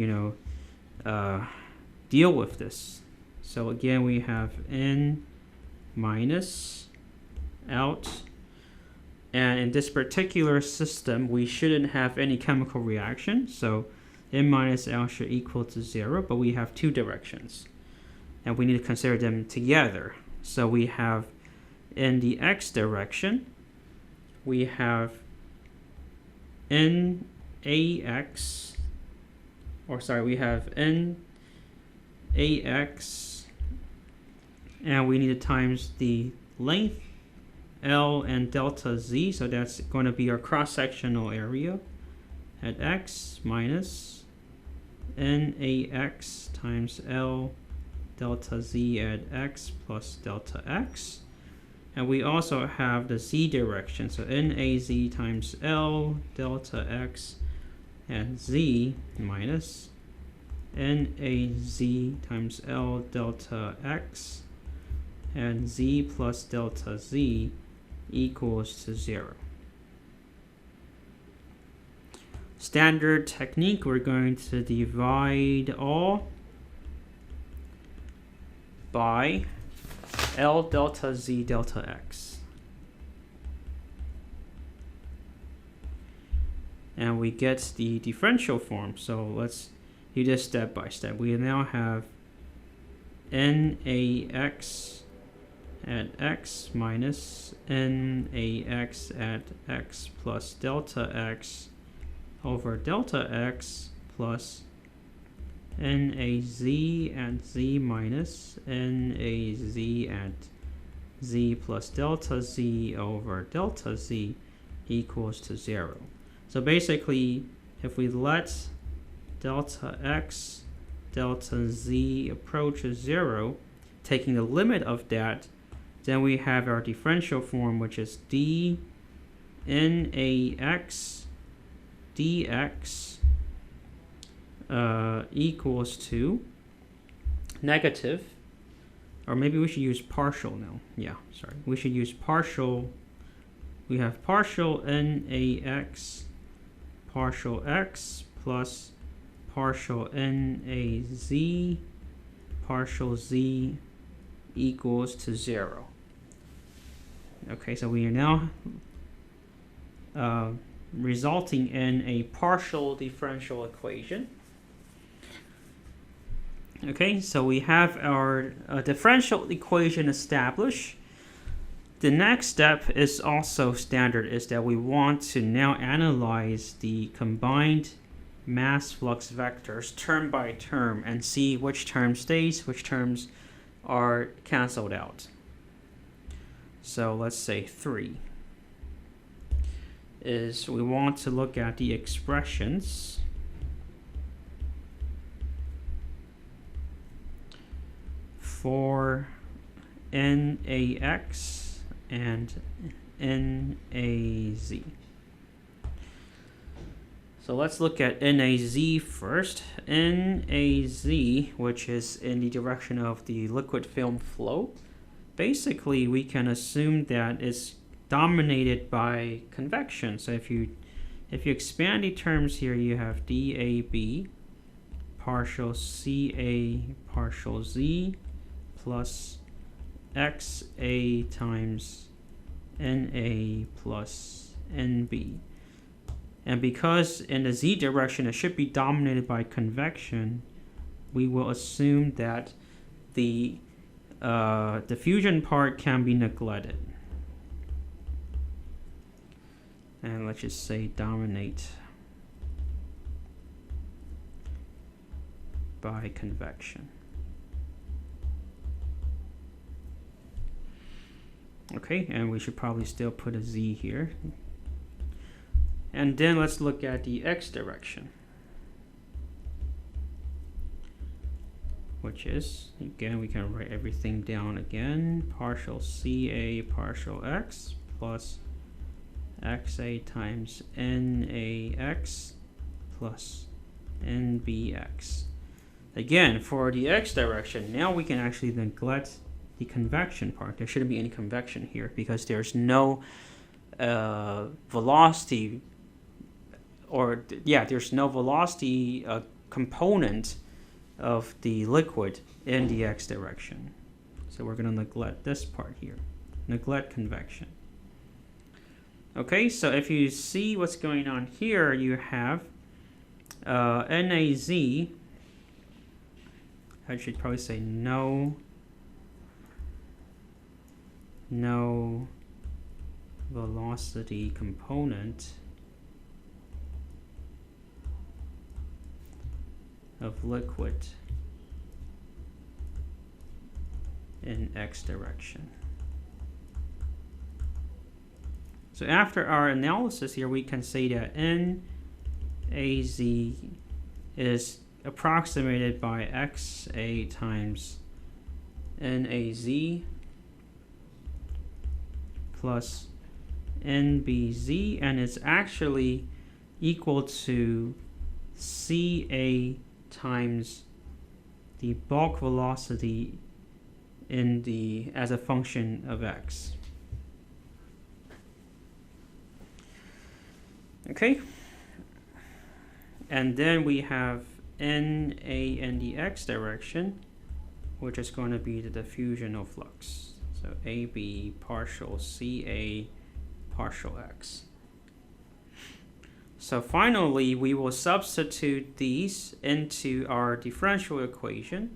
deal with this. So again, we have n minus out, and in this particular system, we shouldn't have any chemical reaction. So n minus L should equal to 0, but we have two directions, and we need to consider them together. So we have in the x direction, we have we have NAX, and we need to times the length L and delta Z, so that's going to be our cross-sectional area at x minus NAX times L delta Z at x plus delta x. And we also have the z direction, so NAZ times L delta x at z minus NAZ times L delta x and z plus delta z equals to 0. Standard technique, we're going to divide all by L delta Z delta X. And we get the differential form. So let's do this step by step. We now have NAX at X minus NAX at X plus delta X over delta X plus NAZ at Z minus NAZ at Z plus delta Z over delta Z equals to 0. So basically, if we let delta X, delta Z approach 0, taking the limit of that, then we have our differential form, which is d NAX dx equals to negative, or maybe we should use partial now. Yeah, sorry. We should use partial. We have partial NAX partial x plus partial NAZ partial z equals to 0. Okay, so we are now resulting in a partial differential equation. Okay, so we have our differential equation established. The next step is also standard, is that we want to now analyze the combined mass flux vectors term by term and see which term stays, which terms are canceled out. So let's say 3 is we want to look at the expressions for NAX and NAZ. So let's look at NAZ first. NAZ, which is in the direction of the liquid film flow, basically we can assume that it's dominated by convection. So if you expand the terms here, you have DAB partial CA partial Z plus XA times NA plus NB. And because in the Z direction it should be dominated by convection, we will assume that the diffusion part can be neglected. And let's just say dominate by convection. Okay, and we should probably still put a Z here. And then let's look at the X direction, which is, again, we can write everything down again. Partial CA partial X plus XA times NAX plus NBX. Again, for the X direction, now we can actually neglect the convection part. There shouldn't be any convection here because there's no velocity, or there's no velocity component of the liquid in the x direction. So we're going to neglect this part here. Neglect convection. Okay, so if you see what's going on here, you have NAZ, I should probably say no velocity component of liquid in x direction. So after our analysis here, we can say that NAZ is approximated by XA times NAZ plus NBZ, and it's actually equal to CA times the bulk velocity in the as a function of x. Okay, and then we have NA in the x direction, which is going to be the diffusional flux. So AB partial CA partial x. So finally, we will substitute these into our differential equation.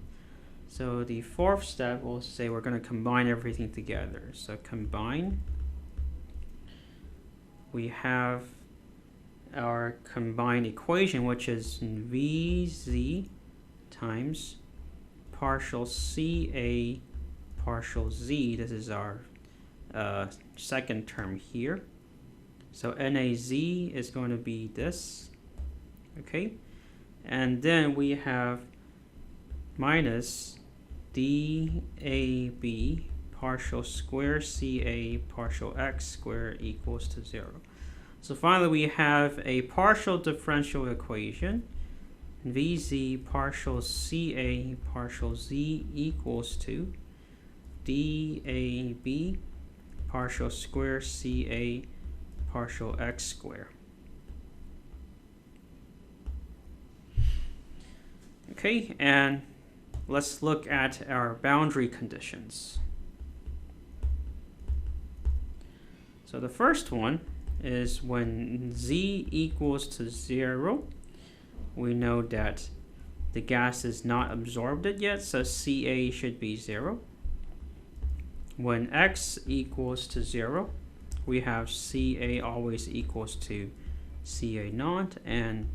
So the fourth step, we'll say we're going to combine everything together. So combine. We have our combined equation, which is VZ times partial CA partial Z. This is our second term here. So NAZ is going to be this, okay? And then we have minus DAB partial square CA partial x squared equals to 0. So finally we have a partial differential equation. VZ partial CA partial Z equals to DAB partial square CA partial x squared. Okay, and let's look at our boundary conditions. So the first one is when Z equals to 0, we know that the gas is not absorbed yet, so CA should be 0. When X equals to 0, we have CA always equals to CA naught, and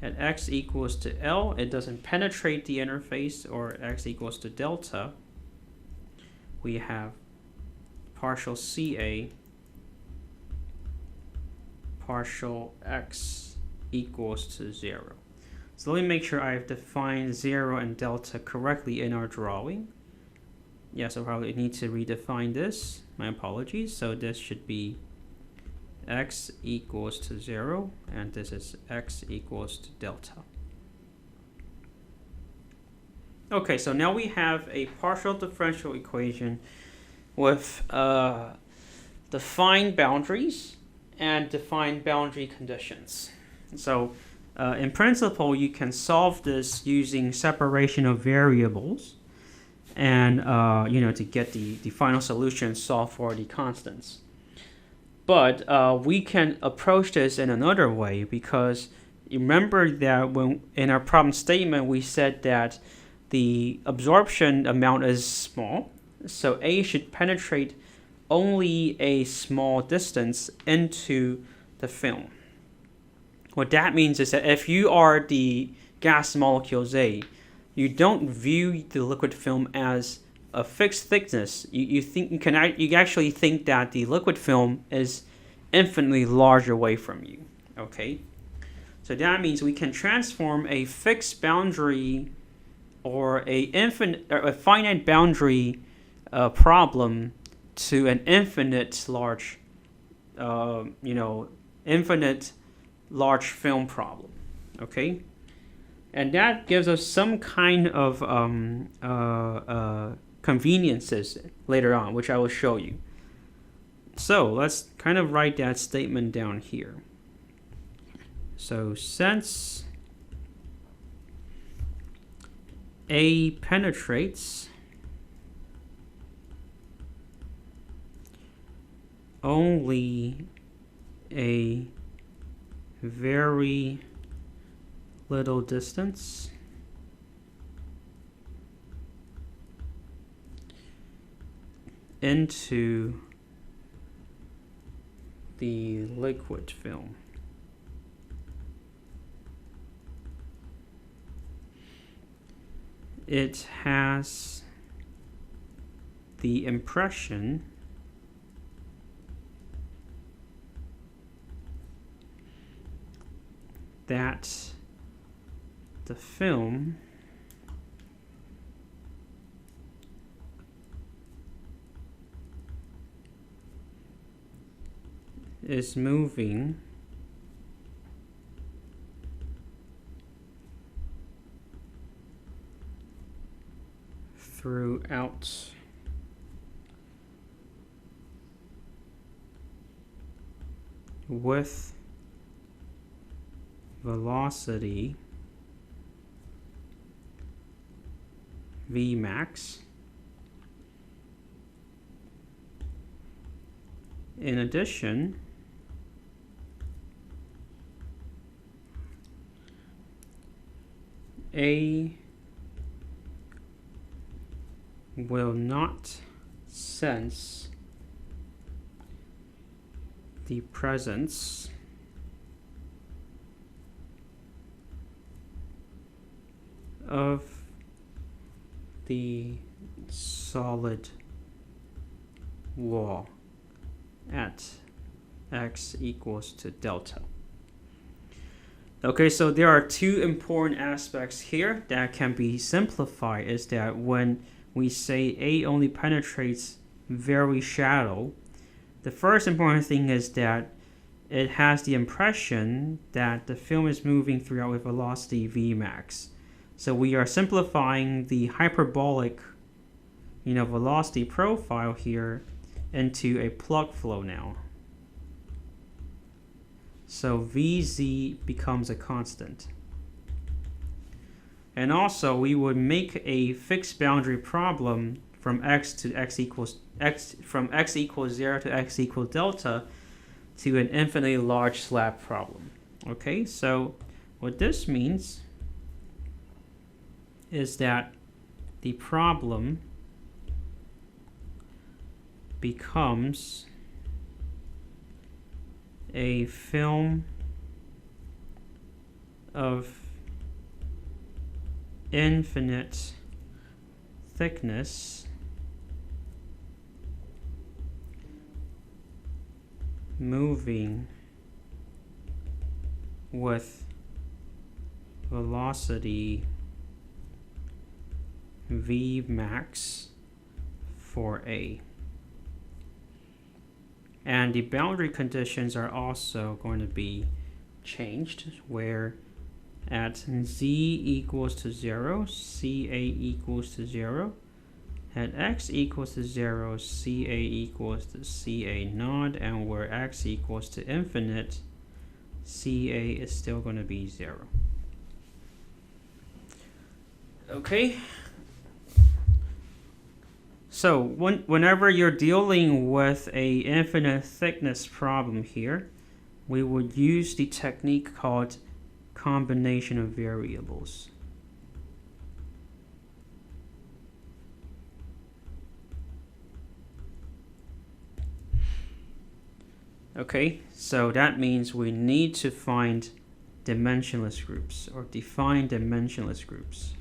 at X equals to L, it doesn't penetrate the interface, or X equals to delta, we have partial CA partial X equals to 0. So let me make sure I've defined 0 and delta correctly in our drawing. Yes, I probably need to redefine this. My apologies. So this should be X equals to 0, and this is X equals to delta. Okay, so now we have a partial differential equation with defined boundaries and defined boundary conditions. So in principle, you can solve this using separation of variables, and to get the final solution, solve for the constants. But we can approach this in another way, because remember that when in our problem statement we said that the absorption amount is small, so A should penetrate only a small distance into the film. What that means is that if you are the gas molecules A, you don't view the liquid film as a fixed thickness. You actually think that the liquid film is infinitely large away from you. Okay, so that means we can transform a fixed boundary or a finite boundary problem to an infinite large, infinite large film problem. Okay. And that gives us some kind of conveniences later on, which I will show you. So let's kind of write that statement down here. So since A penetrates only a very little distance, into the liquid film, it has the impression that the film is moving throughout with velocity Vmax. In addition, A will not sense the presence of the solid wall at x equals to delta. Okay, so there are two important aspects here that can be simplified. Is that when we say A only penetrates very shallow, the first important thing is that it has the impression that the film is moving throughout with velocity Vmax. So we are simplifying the hyperbolic, velocity profile here into a plug flow now. So Vz becomes a constant. And also we would make a fixed boundary problem from x equals 0 to x equals delta to an infinitely large slab problem. Okay, so what this means is that the problem becomes a film of infinite thickness moving with velocity Vmax for A. And the boundary conditions are also going to be changed, where at z equals to 0, Ca equals to 0. At x equals to 0, Ca equals to Ca naught, and where x equals to infinite, Ca is still going to be 0. Okay? So whenever you're dealing with a infinite thickness problem here, we would use the technique called combination of variables. Okay, so that means we need to find dimensionless groups or define dimensionless groups.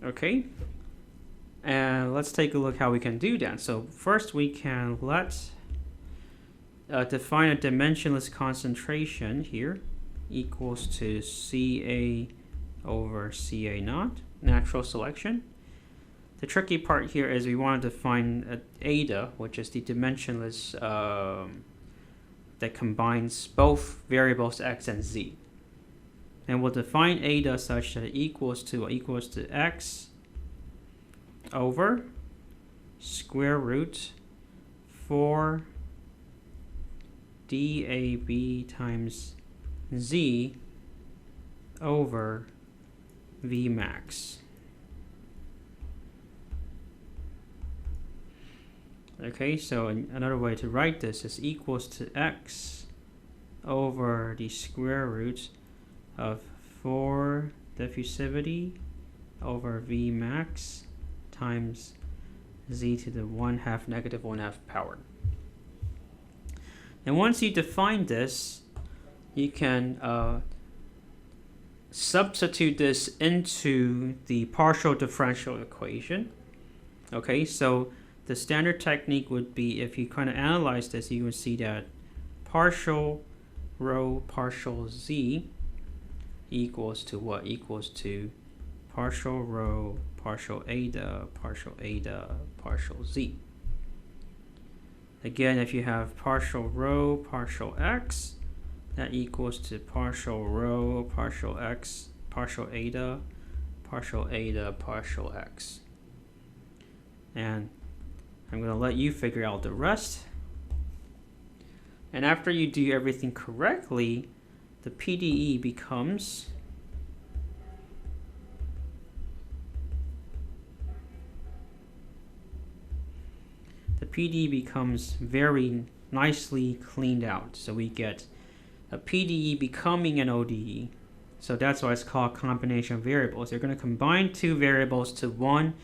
Okay, and let's take a look how we can do that. So first we can define a dimensionless concentration here equals to Ca over Ca naught, natural selection. The tricky part here is we want to define eta, which is the dimensionless that combines both variables x and z. And we'll define eta such that it equals to x over square root 4 dAB times z over V max. Okay, so another way to write this is equals to x over the square root of 4 diffusivity over V max times z to the 1/2 negative 1/2 power. And once you define this, you can substitute this into the partial differential equation. Okay, so the standard technique would be, if you kind of analyze this, you would see that partial rho partial z equals to what? Equals to partial rho partial eta partial z. Again, if you have partial rho partial x, that equals to partial rho partial x partial eta partial x. And I'm going to let you figure out the rest. And after you do everything correctly, the PDE becomes very nicely cleaned out. So we get a PDE becoming an ODE. So that's why it's called combination of variables. You're going to combine two variables to one,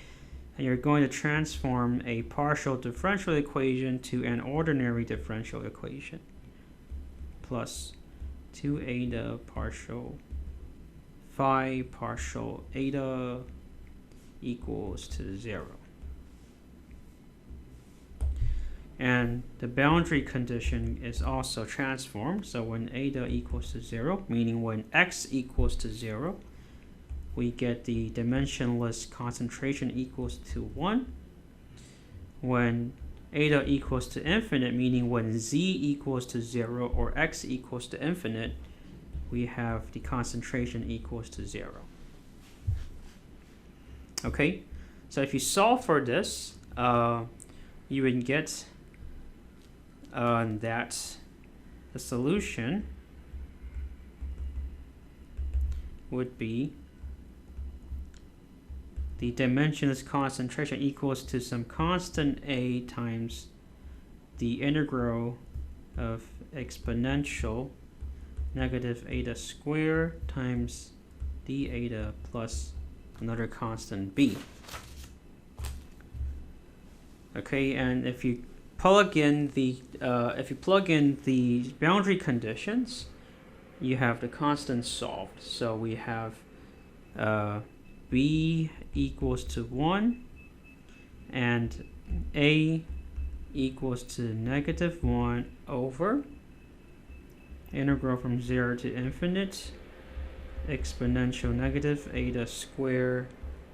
and you're going to transform a partial differential equation to an ordinary differential equation. Plus 2 eta partial phi partial eta equals to 0. And the boundary condition is also transformed. So when eta equals to 0, meaning when x equals to 0, we get the dimensionless concentration equals to 1. When eta equals to infinite, meaning when z equals to 0 or x equals to infinite, we have the concentration equals to 0. Okay, so if you solve for this, you would get that the solution would be the dimensionless concentration equals to some constant a times the integral of exponential negative eta squared times d eta plus another constant b. Okay, and if you plug in the boundary conditions, you have the constant solved. So we have b equals to 1 and a equals to negative 1 over integral from 0 to infinite exponential negative eta squared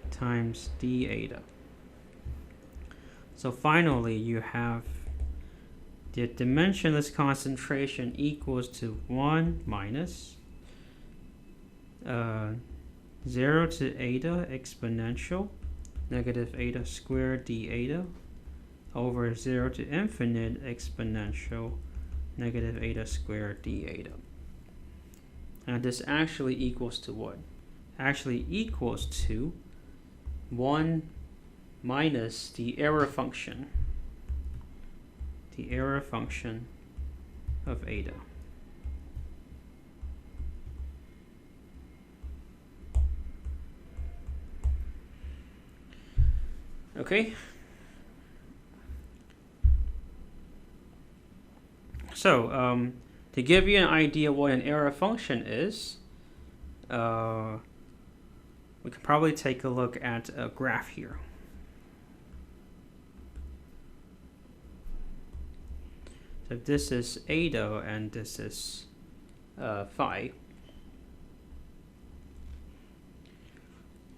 times d eta. So finally, you have the dimensionless concentration equals to 1 minus 0 to eta exponential negative eta squared d eta over 0 to infinite exponential negative eta squared d eta. And this actually equals to what? Actually equals to 1 minus the error function of eta. Okay, so to give you an idea what an error function is, we can probably take a look at a graph here. So this is eta and this is phi.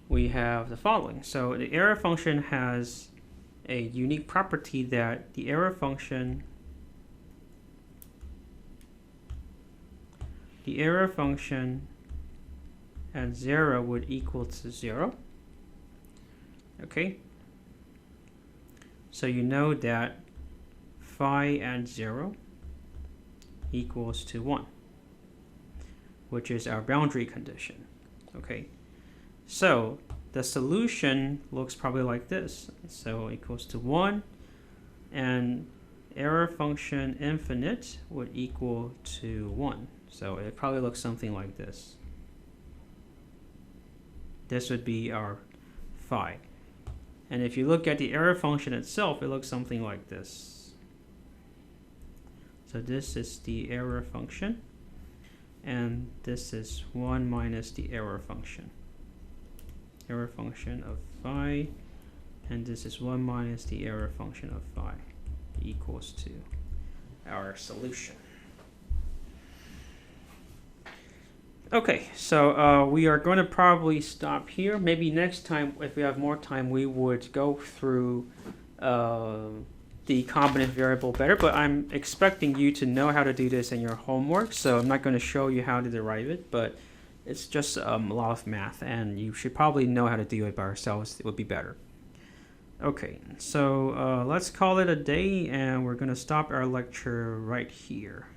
We have the following. So the error function has a unique property that the error function at 0 would equal to 0. Okay, so you know that phi at 0 equals to 1, which is our boundary condition. Okay, so the solution looks probably like this. So equals to 1, and error function infinite would equal to 1. So it probably looks something like this. This would be our phi. And if you look at the error function itself, it looks something like this. So this is the error function, and this is 1 minus the error function. Error function of phi, and this is 1 minus the error function of phi, equals to our solution. Okay, so we are going to probably stop here. Maybe next time, if we have more time, we would go through the component variable better, but I'm expecting you to know how to do this in your homework, so I'm not going to show you how to derive it, but it's just a lot of math, and you should probably know how to do it by yourselves. It would be better. Okay, so let's call it a day, and we're going to stop our lecture right here.